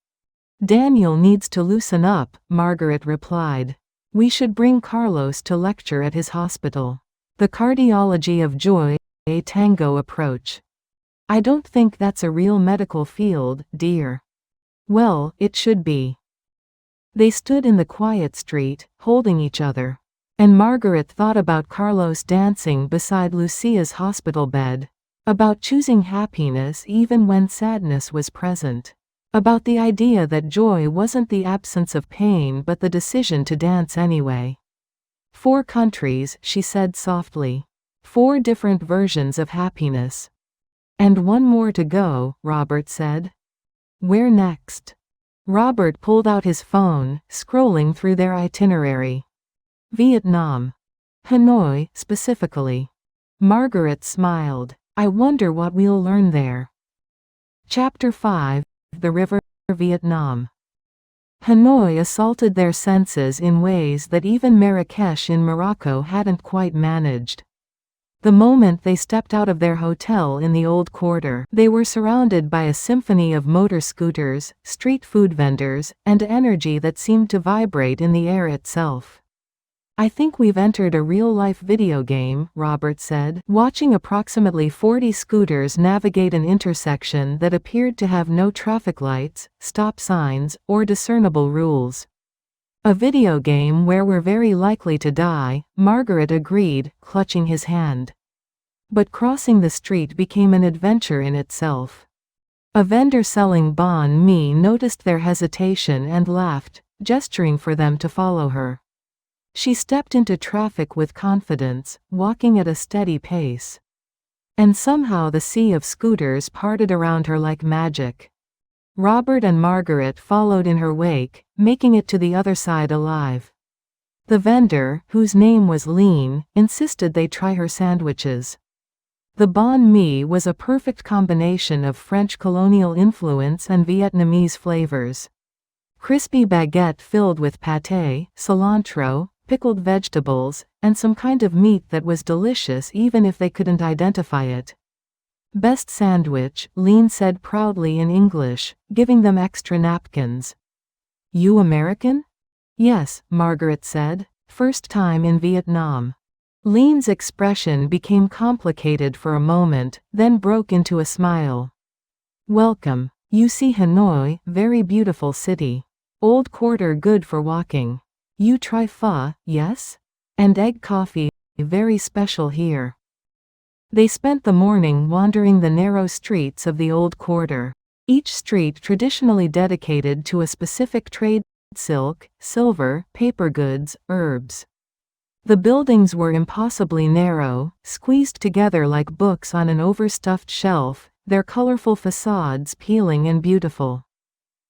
A: Daniel needs to loosen up, Margaret replied. We should bring Carlos to lecture at his hospital. The cardiology of joy, a tango approach. I don't think that's a real medical field, dear. Well, it should be. They stood in the quiet street, holding each other. And Margaret thought about Carlos dancing beside Lucia's hospital bed. About choosing happiness even when sadness was present. About the idea that joy wasn't the absence of pain but the decision to dance anyway. 4 countries, she said softly. 4 different versions of happiness. And one more to go, Robert said. Where next? Robert pulled out his phone, scrolling through their itinerary. Vietnam. Hanoi, specifically. Margaret smiled. I wonder what we'll learn there. Chapter 5. The River, Vietnam. Hanoi assaulted their senses in ways that even Marrakesh in Morocco hadn't quite managed. The moment they stepped out of their hotel in the Old Quarter, they were surrounded by a symphony of motor scooters, street food vendors, and energy that seemed to vibrate in the air itself. I think we've entered a real-life video game, Robert said, watching approximately 40 scooters navigate an intersection that appeared to have no traffic lights, stop signs, or discernible rules. A video game where we're very likely to die, Margaret agreed, clutching his hand. But crossing the street became an adventure in itself. A vendor selling banh mi noticed their hesitation and laughed, gesturing for them to follow her. She stepped into traffic with confidence, walking at a steady pace. And somehow the sea of scooters parted around her like magic. Robert and Margaret followed in her wake, making it to the other side alive. The vendor, whose name was Lean, insisted they try her sandwiches. The banh mi was a perfect combination of French colonial influence and Vietnamese flavors. Crispy baguette filled with pâté, cilantro, pickled vegetables, and some kind of meat that was delicious even if they couldn't identify it. Best sandwich, Lean said proudly in English, giving them extra napkins. You American? Yes, Margaret said, first time in Vietnam. Lean's expression became complicated for a moment, then broke into a smile. Welcome. You see Hanoi, very beautiful city. Old Quarter good for walking. You try pho, yes? And egg coffee, very special here. They spent the morning wandering the narrow streets of the Old Quarter, each street traditionally dedicated to a specific trade: silk, silver, paper goods, herbs. The buildings were impossibly narrow, squeezed together like books on an overstuffed shelf, their colorful facades peeling and beautiful.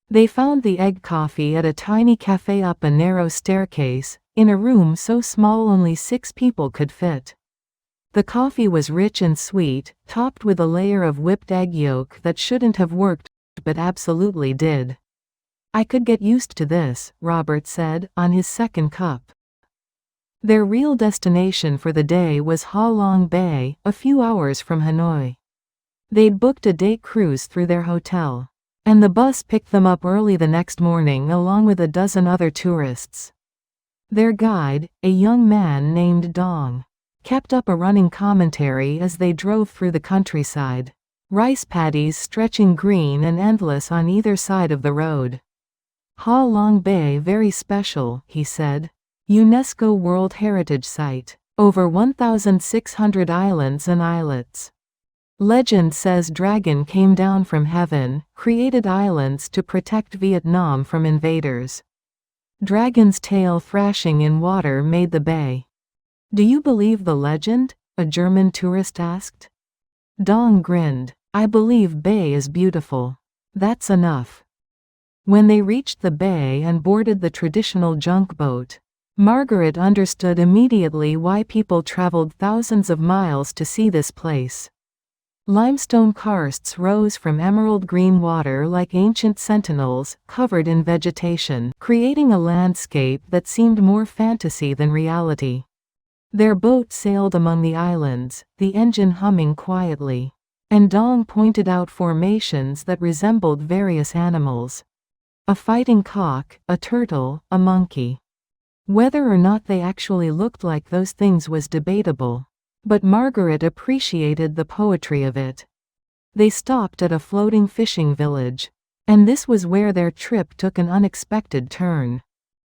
A: They found the egg coffee at a tiny café up a narrow staircase, in a room so small only 6 people could fit. The coffee was rich and sweet, topped with a layer of whipped egg yolk that shouldn't have worked, but absolutely did. I could get used to this, Robert said, on his second cup. Their real destination for the day was Ha Long Bay, a few hours from Hanoi. They'd booked a day cruise through their hotel. And the bus picked them up early the next morning along with a dozen other tourists. Their guide, a young man named Dong, kept up a running commentary as they drove through the countryside. Rice paddies stretching green and endless on either side of the road. Ha Long Bay very special, he said. UNESCO World Heritage Site. Over 1,600 islands and islets. Legend says dragon came down from heaven, created islands to protect Vietnam from invaders. Dragon's tail thrashing in water made the bay. Do you believe the legend? A German tourist asked. Dong grinned. I believe bay is beautiful. That's enough. When they reached the bay and boarded the traditional junk boat, Margaret understood immediately why people traveled thousands of miles to see this place. Limestone karsts rose from emerald green water like ancient sentinels, covered in vegetation, creating a landscape that seemed more fantasy than reality. Their boat sailed among the islands, the engine humming quietly. And Dong pointed out formations that resembled various animals. A fighting cock, a turtle, a monkey. Whether or not they actually looked like those things was debatable. But Margaret appreciated the poetry of it. They stopped at a floating fishing village. And this was where their trip took an unexpected turn.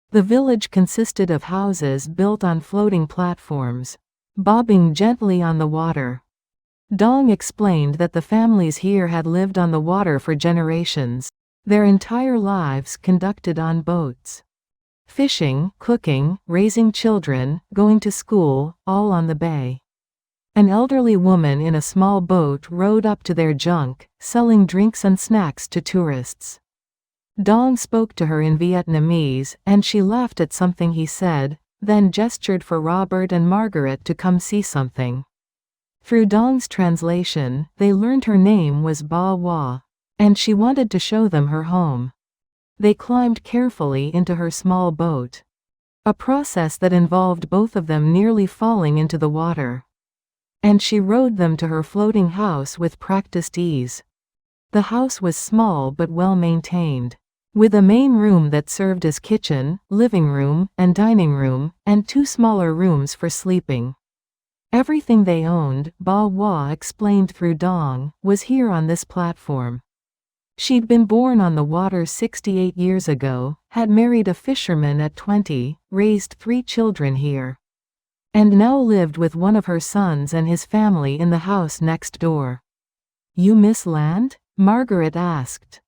A: The village consisted of houses built on floating platforms, bobbing gently on the water. Dong explained that the families here had lived on the water for generations, their entire lives conducted on boats. Fishing, cooking, raising children, going to school, all on the bay. An elderly woman in a small boat rowed up to their junk, selling drinks and snacks to tourists. Dong spoke to her in Vietnamese, and she laughed at something he said, then gestured for Robert and Margaret to come see something. Through Dong's translation, they learned her name was Ba Hua, and she wanted to show them her home. They climbed carefully into her small boat. A process that involved both of them nearly falling into the water. And she rowed them to her floating house with practiced ease. The house was small but well maintained, with a main room that served as kitchen, living room, and dining room, and 2 smaller rooms for sleeping. Everything they owned, Ba Hua explained through Dong, was here on this platform. She'd been born on the water 68 years ago, had married a fisherman at 20, raised 3 children here, and now lived with one of her sons and his family in the house next door. "You miss land?" Margaret asked.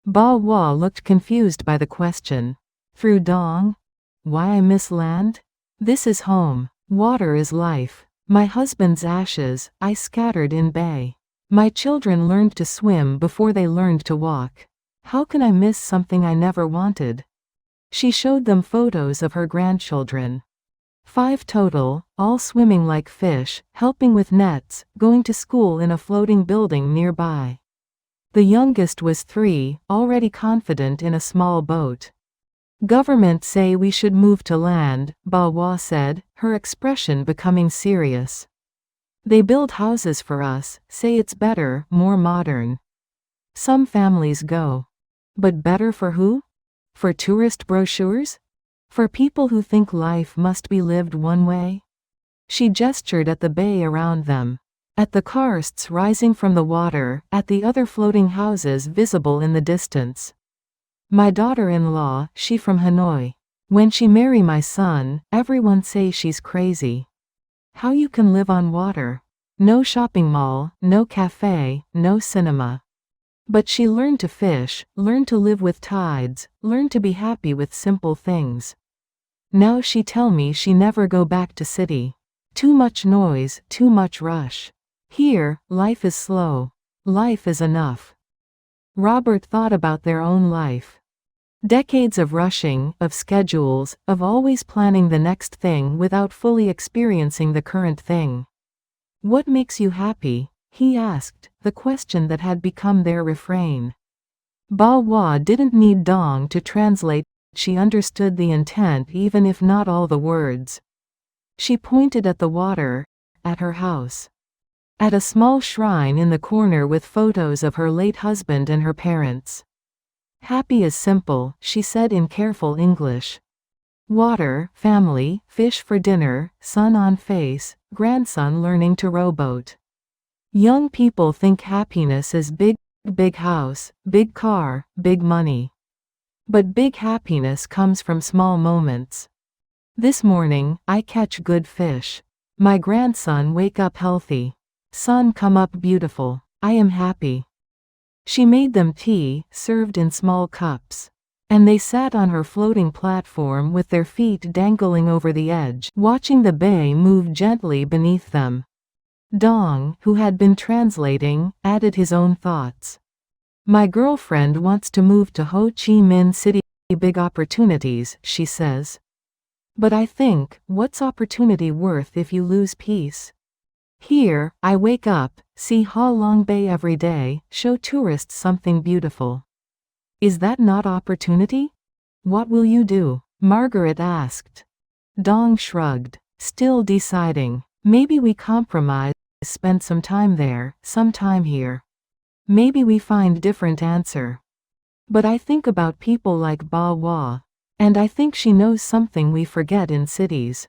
A: Ba Hua looked confused by the question. Through Dong? "Why I miss land? This is home. Water is life. My husband's ashes, I scattered in bay. My children learned to swim before they learned to walk. How can I miss something I never wanted?" She showed them photos of her grandchildren. 5 total, all swimming like fish, helping with nets, going to school in a floating building nearby. The youngest was 3, already confident in a small boat. "Government say we should move to land," Ba Hua said, her expression becoming serious. "They build houses for us, say it's better, more modern. Some families go. But better for who? For tourist brochures? For people who think life must be lived one way?" She gestured at the bay around them. At the karsts rising from the water, at the other floating houses visible in the distance. "My daughter-in-law, she from Hanoi. When she marry my son, everyone say she's crazy. How you can live on water? No shopping mall, no café, no cinema. But she learned to fish, learned to live with tides, learned to be happy with simple things. Now she tell me she never go back to city. Too much noise, too much rush. Here, life is slow. Life is enough." Robert thought about their own life. Decades of rushing, of schedules, of always planning the next thing without fully experiencing the current thing. "What makes you happy?" he asked, the question that had become their refrain. Ba Hua didn't need Dong to translate. She understood the intent even if not all the words. She pointed at the water, at her house. At a small shrine in the corner with photos of her late husband and her parents. "Happy is simple," she said in careful English. "Water, family, fish for dinner, sun on face, grandson learning to rowboat. Young people think happiness is big house, big car, big money. But big happiness comes from small moments. This morning, I catch good fish. My grandson wake up healthy. Sun come up beautiful. I am happy." She made them tea, served in small cups. And they sat on her floating platform with their feet dangling over the edge, watching the bay move gently beneath them. Dong, who had been translating, added his own thoughts. "My girlfriend wants to move to Ho Chi Minh City. Big opportunities," she says. "But I think, what's opportunity worth if you lose peace? Here, I wake up, see Ha Long Bay every day, show tourists something beautiful. Is that not opportunity? What will you do?" Margaret asked. Dong shrugged, still deciding. "Maybe we compromise, spend some time there, some time here. Maybe we find different answer. But I think about people like Ba Hua, and I think she knows something we forget in cities.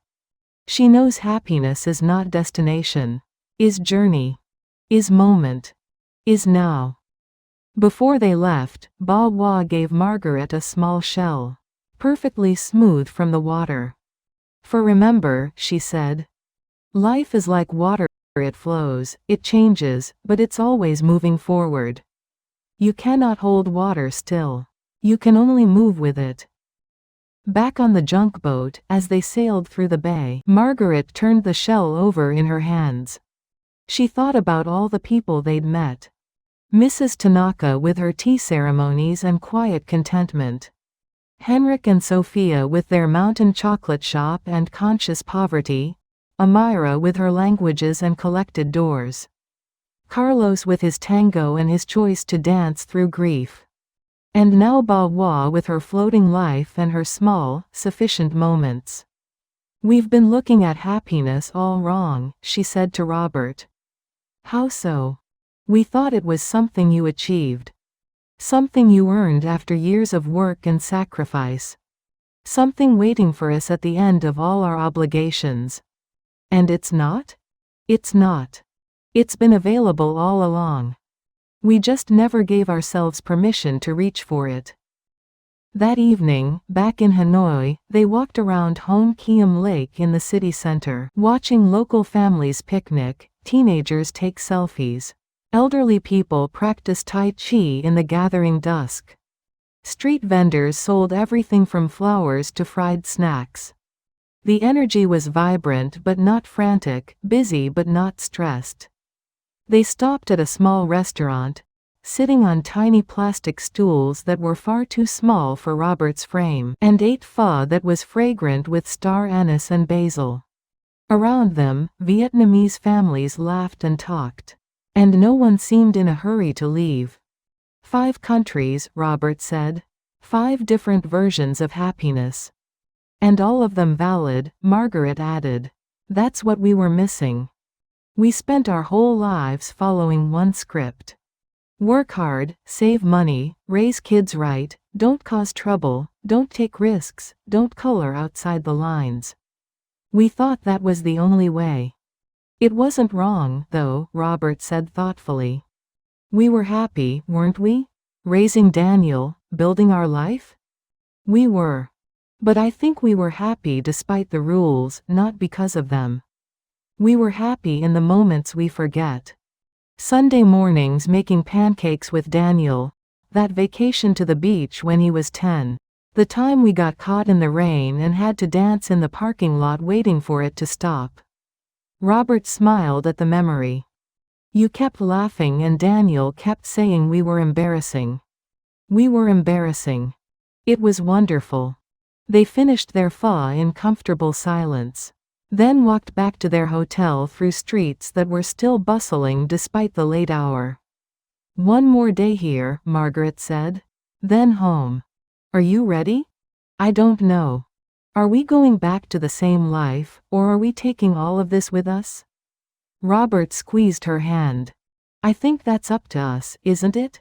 A: She knows happiness is not destination, is journey, is moment, is now." Before they left, Ba Hua gave Margaret a small shell, perfectly smooth from the water. "For remember," she said, "life is like water. It flows, it changes, but it's always moving forward. You cannot hold water still. You can only move with it." Back on the junk boat, as they sailed through the bay, Margaret turned the shell over in her hands. She thought about all the people they'd met. Mrs. Tanaka with her tea ceremonies and quiet contentment. Henrik and Sophia with their mountain chocolate shop and conscious poverty. Amira with her languages and collected doors. Carlos with his tango and his choice to dance through grief. And now Bawa with her floating life and her small, sufficient moments. "We've been looking at happiness all wrong," she said to Robert. "How so?" "We thought it was something you achieved. Something you earned after years of work and sacrifice. Something waiting for us at the end of all our obligations. And it's not? It's not. It's been available all along. We just never gave ourselves permission to reach for it." That evening, back in Hanoi, they walked around Home Kiem Lake in the city center, watching local families picnic, teenagers take selfies. Elderly people practice Tai Chi in the gathering dusk. Street vendors sold everything from flowers to fried snacks. The energy was vibrant but not frantic, busy but not stressed. They stopped at a small restaurant, sitting on tiny plastic stools that were far too small for Robert's frame, and ate pho that was fragrant with star anise and basil. Around them, Vietnamese families laughed and talked. And no one seemed in a hurry to leave. 5 countries, Robert said. 5 different versions of happiness. And all of them valid, Margaret added. That's what we were missing. We spent our whole lives following one script. Work hard, save money, raise kids right, don't cause trouble, don't take risks, don't color outside the lines. We thought that was the only way. It wasn't wrong, though, Robert said thoughtfully. We were happy, weren't we? Raising Daniel, building our life? We were. But I think we were happy despite the rules, not because of them. We were happy in the moments we forget. Sunday mornings making pancakes with Daniel, that vacation to the beach when he was 10, the time we got caught in the rain and had to dance in the parking lot waiting for it to stop. Robert smiled at the memory. You kept laughing and Daniel kept saying we were embarrassing. We were embarrassing. It was wonderful. They finished their pho in comfortable silence. Then walked back to their hotel through streets that were still bustling despite the late hour. One more day here, Margaret said. Then home. Are you ready? I don't know. Are we going back to the same life, or are we taking all of this with us? Robert squeezed her hand. I think that's up to us, isn't it?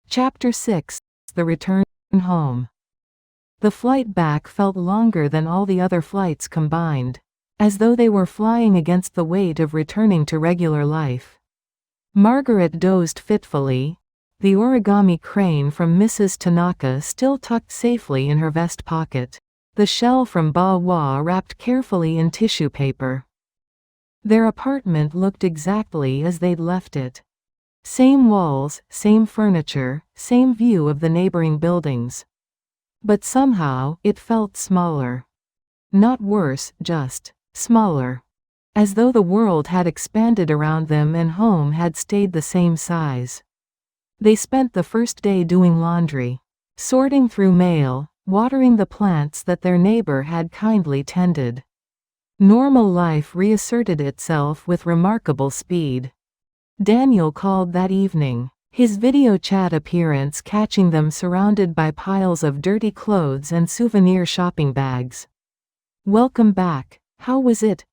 A: Chapter 6. The Return Home. The flight back felt longer than all the other flights combined, as though they were flying against the weight of returning to regular life. Margaret dozed fitfully, the origami crane from Mrs. Tanaka still tucked safely in her vest pocket, the shell from Ba Wa wrapped carefully in tissue paper. Their apartment looked exactly as they'd left it. Same walls, same furniture, same view of the neighboring buildings. But somehow, it felt smaller. Not worse, just smaller. As though the world had expanded around them and home had stayed the same size. They spent the first day doing laundry, sorting through mail, watering the plants that their neighbor had kindly tended. Normal life reasserted itself with remarkable speed. Daniel called that evening, his video chat appearance catching them surrounded by piles of dirty clothes and souvenir shopping bags. Welcome back, how was it?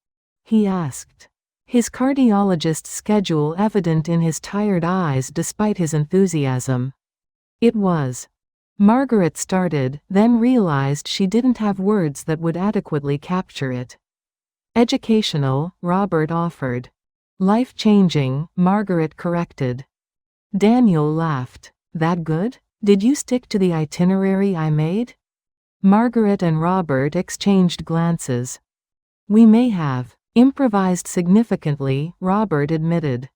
A: He asked. His cardiologist's schedule evident in his tired eyes despite his enthusiasm. It was. Margaret started, then realized she didn't have words that would adequately capture it. Educational, Robert offered. Life-changing, Margaret corrected. Daniel laughed. That good? Did you stick to the itinerary I made? Margaret and Robert exchanged glances. We may have. Improvised significantly, Robert admitted.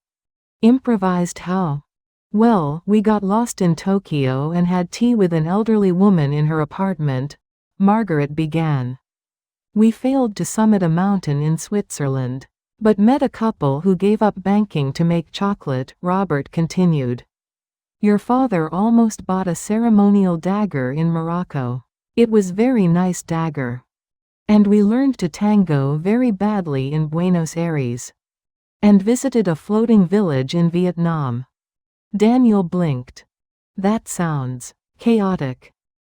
A: Improvised how? Well, we got lost in Tokyo and had tea with an elderly woman in her apartment, Margaret began. We failed to summit a mountain in Switzerland, but met a couple who gave up banking to make chocolate, Robert continued. Your father almost bought a ceremonial dagger in Morocco. It was very nice dagger. And we learned to tango very badly in Buenos Aires. And visited a floating village in Vietnam. Daniel blinked. That sounds chaotic.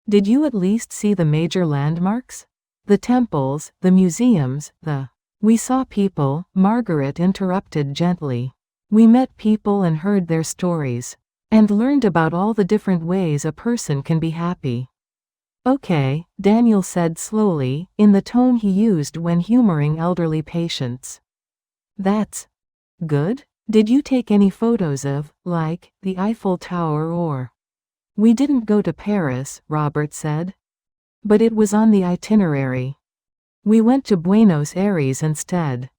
A: Did you at least see the major landmarks? The temples, the museums, We saw people, Margaret interrupted gently. We met people and heard their stories. And learned about all the different ways a person can be happy. Okay, Daniel said slowly, in the tone he used when humoring elderly patients. That's good? Did you take any photos of, like, the Eiffel Tower or? We didn't go to Paris, Robert said. But it was on the itinerary. We went to Buenos Aires instead.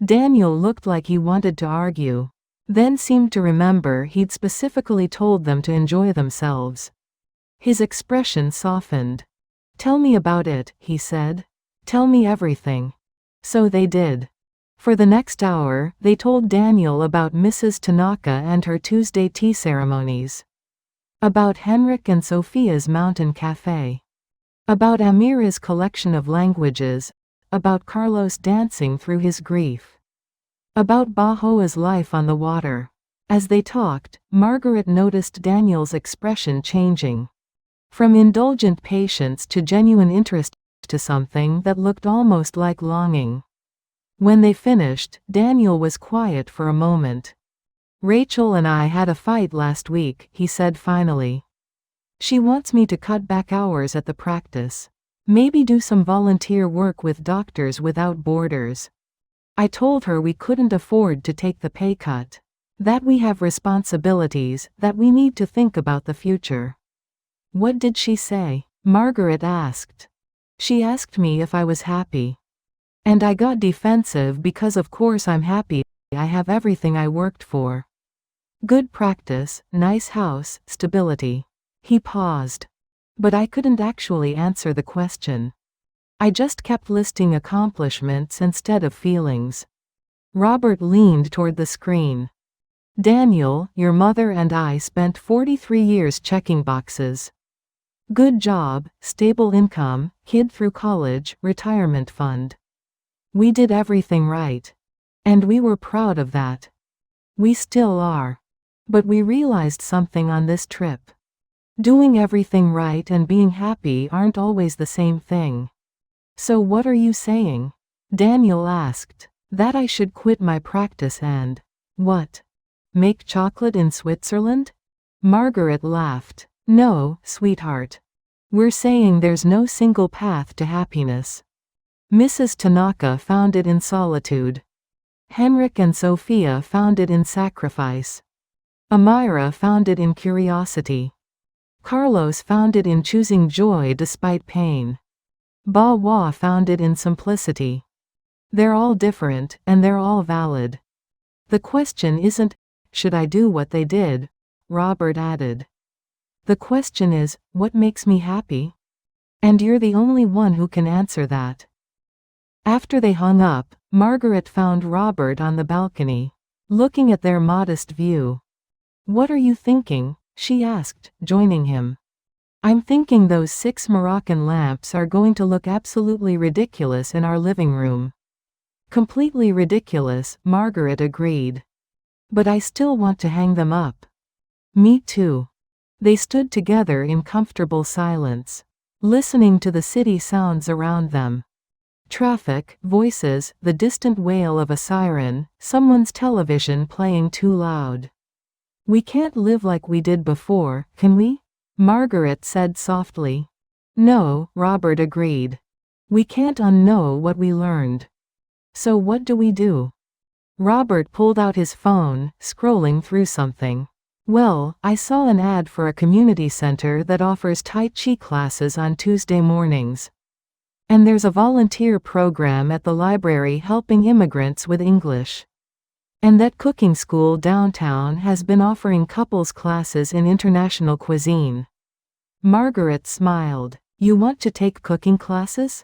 A: Daniel looked like he wanted to argue, then seemed to remember he'd specifically told them to enjoy themselves. His expression softened. Tell me about it, he said. Tell me everything. So they did. For the next hour, they told Daniel about Mrs. Tanaka and her Tuesday tea ceremonies. About Henrik and Sophia's mountain café. About Amira's collection of languages. About Carlos dancing through his grief. About Bahoa's life on the water. As they talked, Margaret noticed Daniel's expression changing. From indulgent patience to genuine interest, to something that looked almost like longing. When they finished, Daniel was quiet for a moment. Rachel and I had a fight last week, he said finally. She wants me to cut back hours at the practice. Maybe do some volunteer work with Doctors Without Borders. I told her we couldn't afford to take the pay cut. That we have responsibilities, that we need to think about the future. What did she say? Margaret asked. She asked me if I was happy. And I got defensive because of course I'm happy, I have everything I worked for. Good practice, nice house, stability. He paused. But I couldn't actually answer the question. I just kept listing accomplishments instead of feelings. Robert leaned toward the screen. Daniel, your mother and I spent 43 years checking boxes. Good job, stable income, kid through college, retirement fund. We did everything right. And we were proud of that. We still are. But we realized something on this trip. Doing everything right and being happy aren't always the same thing. So what are you saying? Daniel asked. That I should quit my practice and, what? Make chocolate in Switzerland? Margaret laughed. No, sweetheart. We're saying there's no single path to happiness. Mrs. Tanaka found it in solitude. Henrik and Sophia found it in sacrifice. Amira found it in curiosity. Carlos found it in choosing joy despite pain. Bawa found it in simplicity. They're all different, and they're all valid. The question isn't, should I do what they did? Robert added. The question is, what makes me happy? And you're the only one who can answer that. After they hung up, Margaret found Robert on the balcony, looking at their modest view. What are you thinking? She asked, joining him. I'm thinking those 6 Moroccan lamps are going to look absolutely ridiculous in our living room. Completely ridiculous, Margaret agreed. But I still want to hang them up. Me too. They stood together in comfortable silence, listening to the city sounds around them. Traffic, voices, the distant wail of a siren, someone's television playing too loud. We can't live like we did before, can we? Margaret said softly. No, Robert agreed. We can't unknow what we learned. So what do we do? Robert pulled out his phone, scrolling through something. Well, I saw an ad for a community center that offers Tai Chi classes on Tuesday mornings. And there's a volunteer program at the library helping immigrants with English. And that cooking school downtown has been offering couples classes in international cuisine. Margaret smiled. You want to take cooking classes?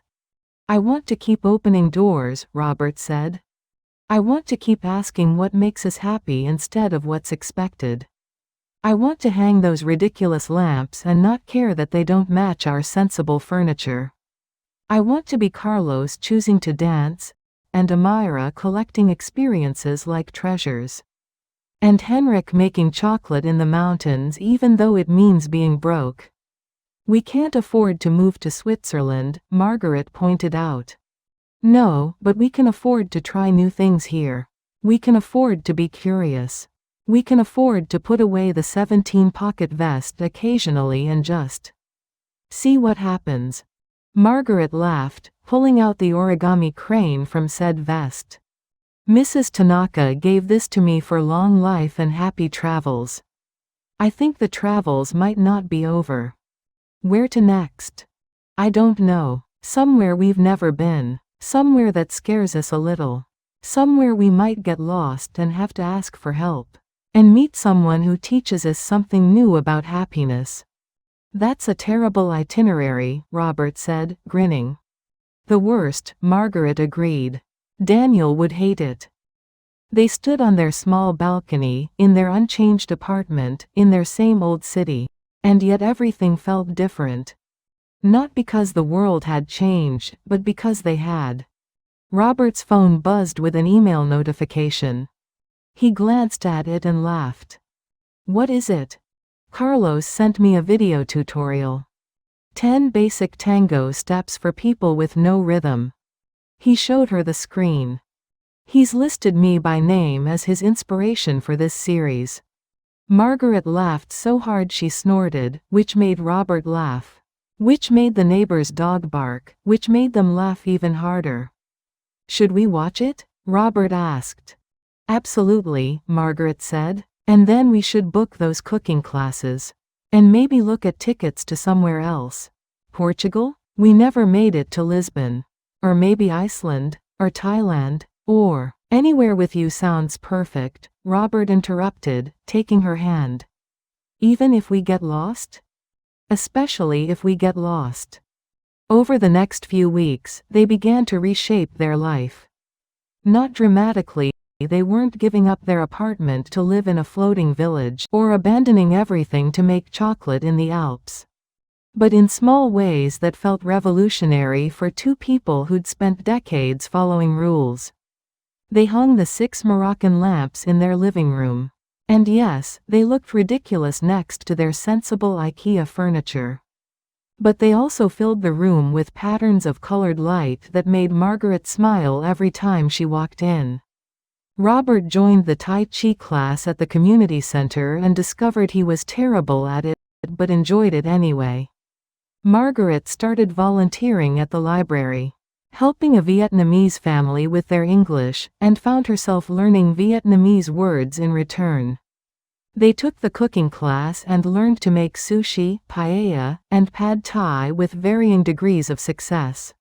A: I want to keep opening doors, Robert said. I want to keep asking what makes us happy instead of what's expected. I want to hang those ridiculous lamps and not care that they don't match our sensible furniture. I want to be Carlos choosing to dance, and Amira collecting experiences like treasures. And Henrik making chocolate in the mountains even though it means being broke. We can't afford to move to Switzerland, Margaret pointed out. No, but we can afford to try new things here. We can afford to be curious. We can afford to put away the 17-pocket vest occasionally and just see what happens. Margaret laughed, pulling out the origami crane from said vest. Mrs. Tanaka gave this to me for long life and happy travels. I think the travels might not be over. Where to next? I don't know. Somewhere we've never been. Somewhere that scares us a little. Somewhere we might get lost and have to ask for help. And meet someone who teaches us something new about happiness. That's a terrible itinerary, Robert said, grinning. The worst, Margaret agreed. Daniel would hate it. They stood on their small balcony, in their unchanged apartment, in their same old city. And yet everything felt different. Not because the world had changed, but because they had. Robert's phone buzzed with an email notification. He glanced at it and laughed. What is it? Carlos sent me a video tutorial. 10 basic tango steps for people with no rhythm. He showed her the screen. He's listed me by name as his inspiration for this series. Margaret laughed so hard she snorted, which made Robert laugh. Which made the neighbor's dog bark, which made them laugh even harder. Should we watch it? Robert asked. Absolutely, Margaret said. And then we should book those cooking classes. And maybe look at tickets to somewhere else. Portugal? We never made it to Lisbon. Or maybe Iceland, or Thailand, or anywhere with you sounds perfect, Robert interrupted, taking her hand. Even if we get lost? Especially if we get lost. Over the next few weeks, they began to reshape their life. Not dramatically. They weren't giving up their apartment to live in a floating village or abandoning everything to make chocolate in the Alps. But in small ways that felt revolutionary for two people who'd spent decades following rules. They hung the 6 Moroccan lamps in their living room. And yes, they looked ridiculous next to their sensible IKEA furniture. But they also filled the room with patterns of colored light that made Margaret smile every time she walked in. Robert joined the Tai Chi class at the community center and discovered he was terrible at it, but enjoyed it anyway. Margaret started volunteering at the library, helping a Vietnamese family with their English, and found herself learning Vietnamese words in return. They took the cooking class and learned to make sushi, paella, and pad thai with varying degrees of success.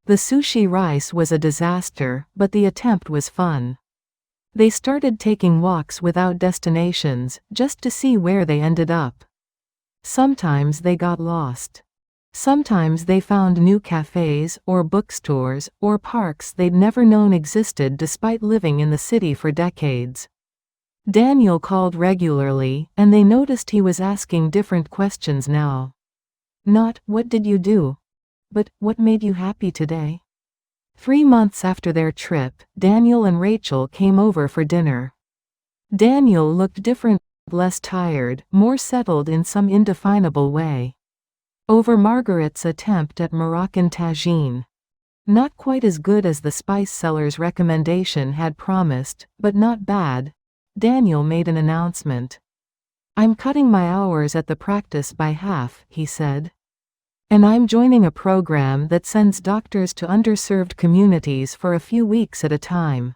A: The sushi rice was a disaster, but the attempt was fun. They started taking walks without destinations, just to see where they ended up. Sometimes they got lost. Sometimes they found new cafes, or bookstores, or parks they'd never known existed despite living in the city for decades. Daniel called regularly, and they noticed he was asking different questions now. Not, "What did you do?" but, "What made you happy today?" 3 months after their trip, Daniel and Rachel came over for dinner. Daniel looked different, less tired, more settled in some indefinable way. Over Margaret's attempt at Moroccan tagine. Not quite as good as the spice seller's recommendation had promised, but not bad. Daniel made an announcement. "I'm cutting my hours at the practice by half," he said. "And I'm joining a program that sends doctors to underserved communities for a few weeks at a time."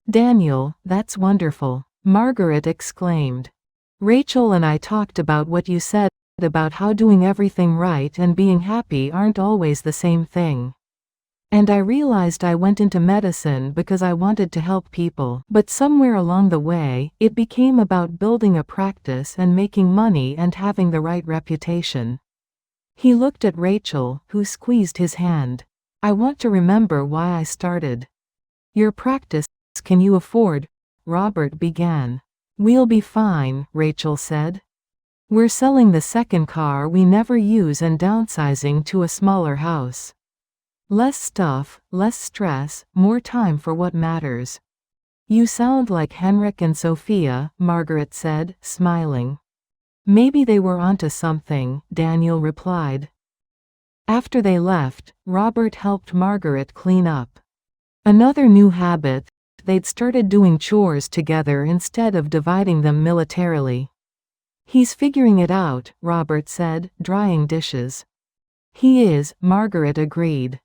A: "Daniel, that's wonderful," Margaret exclaimed. "Rachel and I talked about what you said about how doing everything right and being happy aren't always the same thing. And I realized I went into medicine because I wanted to help people, but somewhere along the way, it became about building a practice and making money and having the right reputation. He looked at Rachel, who squeezed his hand. I want to remember why I started. Your practice, can you afford? Robert began. We'll be fine, Rachel said. We're selling the second car we never use and downsizing to a smaller house. Less stuff, less stress, more time for what matters. You sound like Henrik and Sophia, Margaret said, smiling. Maybe they were onto something, Daniel replied. After they left, Robert helped Margaret clean up. Another new habit, they'd started doing chores together instead of dividing them militarily. He's figuring it out, Robert said, drying dishes. He is, Margaret agreed.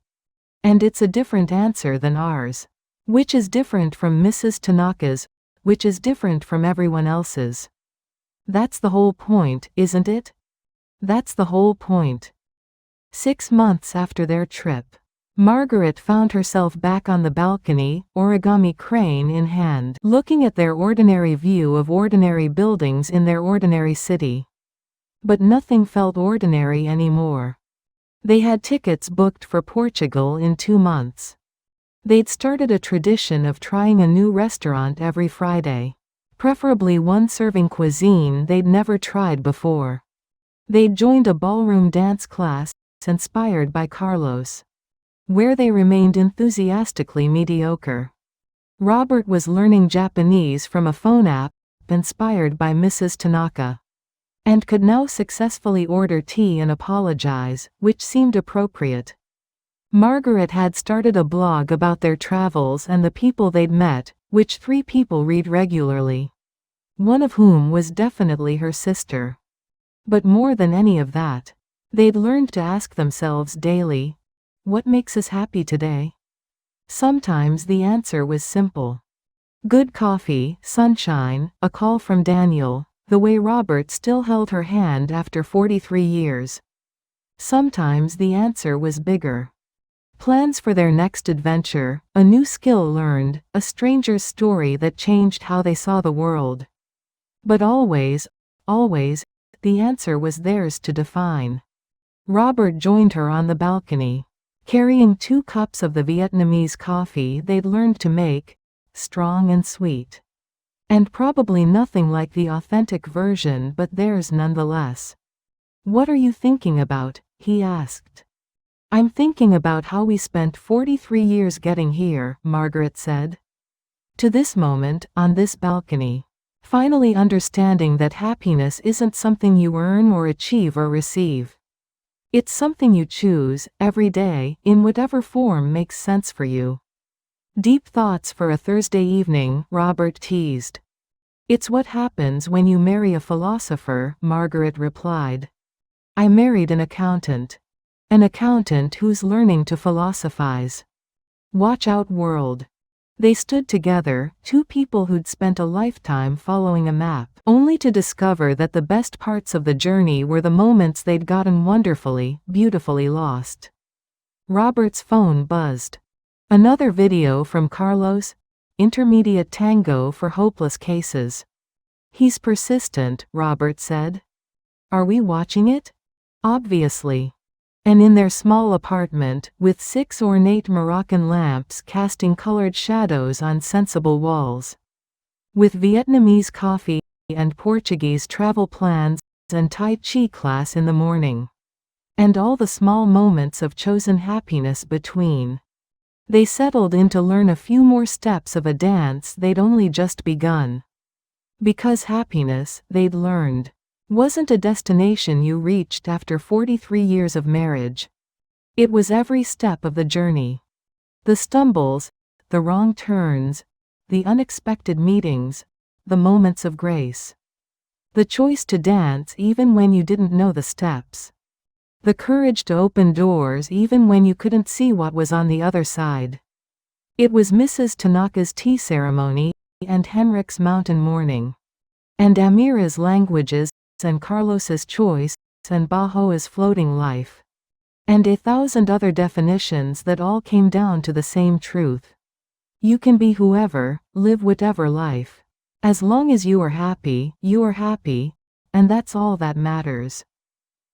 A: And it's a different answer than ours. Which is different from Mrs. Tanaka's, which is different from everyone else's. That's the whole point, isn't it? That's the whole point. 6 months after their trip, Margaret found herself back on the balcony, origami crane in hand, looking at their ordinary view of ordinary buildings in their ordinary city. But nothing felt ordinary anymore. They had tickets booked for Portugal in 2 months. They'd started a tradition of trying a new restaurant every Friday, preferably one serving cuisine they'd never tried before. They'd joined a ballroom dance class, inspired by Carlos, where they remained enthusiastically mediocre. Robert was learning Japanese from a phone app, inspired by Mrs. Tanaka, and could now successfully order tea and apologize, which seemed appropriate. Margaret had started a blog about their travels and the people they'd met, which 3 people read regularly, one of whom was definitely her sister. But more than any of that, they'd learned to ask themselves daily, what makes us happy today? Sometimes the answer was simple. Good coffee, sunshine, a call from Daniel, the way Robert still held her hand after 43 years. Sometimes the answer was bigger. Plans for their next adventure, a new skill learned, a stranger's story that changed how they saw the world. But always, the answer was theirs to define. Robert joined her on the balcony, carrying 2 cups of the Vietnamese coffee they'd learned to make, strong and sweet. And probably nothing like the authentic version, but theirs nonetheless. What are you thinking about? He asked. I'm thinking about how we spent 43 years getting here, Margaret said. To this moment, on this balcony. Finally understanding that happiness isn't something you earn or achieve or receive. It's something you choose, every day, in whatever form makes sense for you. Deep thoughts for a Thursday evening, Robert teased. It's what happens when you marry a philosopher, Margaret replied. I married an accountant. An accountant who's learning to philosophize. Watch out, world. They stood together, 2 people who'd spent a lifetime following a map, only to discover that the best parts of the journey were the moments they'd gotten wonderfully, beautifully lost. Robert's phone buzzed. Another video from Carlos? Intermediate Tango for hopeless cases. He's persistent, Robert said. Are we watching it? Obviously. And in their small apartment, with 6 ornate Moroccan lamps casting colored shadows on sensible walls. With Vietnamese coffee and Portuguese travel plans and Tai Chi class in the morning. And all the small moments of chosen happiness between. They settled in to learn a few more steps of a dance they'd only just begun. Because happiness, they'd learned, wasn't a destination you reached after 43 years of marriage. It was every step of the journey. The stumbles, the wrong turns, the unexpected meetings, the moments of grace. The choice to dance even when you didn't know the steps. The courage to open doors even when you couldn't see what was on the other side. It was Mrs. Tanaka's tea ceremony, and Henrik's mountain morning. And Amira's languages, and Carlos's choice, and Bahoa's floating life. And 1,000 other definitions that all came down to the same truth. You can be whoever, live whatever life. As long as you are happy, and that's all that matters.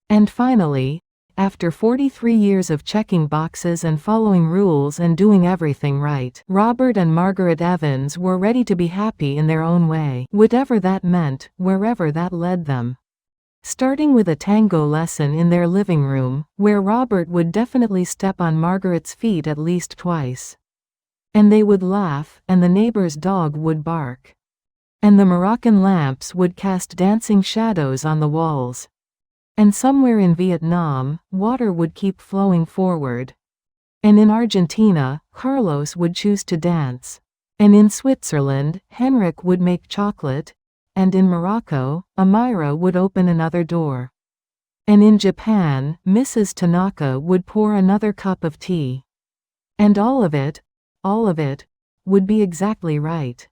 A: And finally, After 43 years of checking boxes and following rules and doing everything right, Robert and Margaret Evans were ready to be happy in their own way, whatever that meant, wherever that led them. Starting with a tango lesson in their living room, where Robert would definitely step on Margaret's feet at least twice. And they would laugh, and the neighbor's dog would bark. And the Moroccan lamps would cast dancing shadows on the walls. And somewhere in Vietnam, water would keep flowing forward. And in Argentina, Carlos would choose to dance. And in Switzerland, Henrik would make chocolate. And in Morocco, Amira would open another door. And in Japan, Mrs. Tanaka would pour another cup of tea. And all of it, would be exactly right.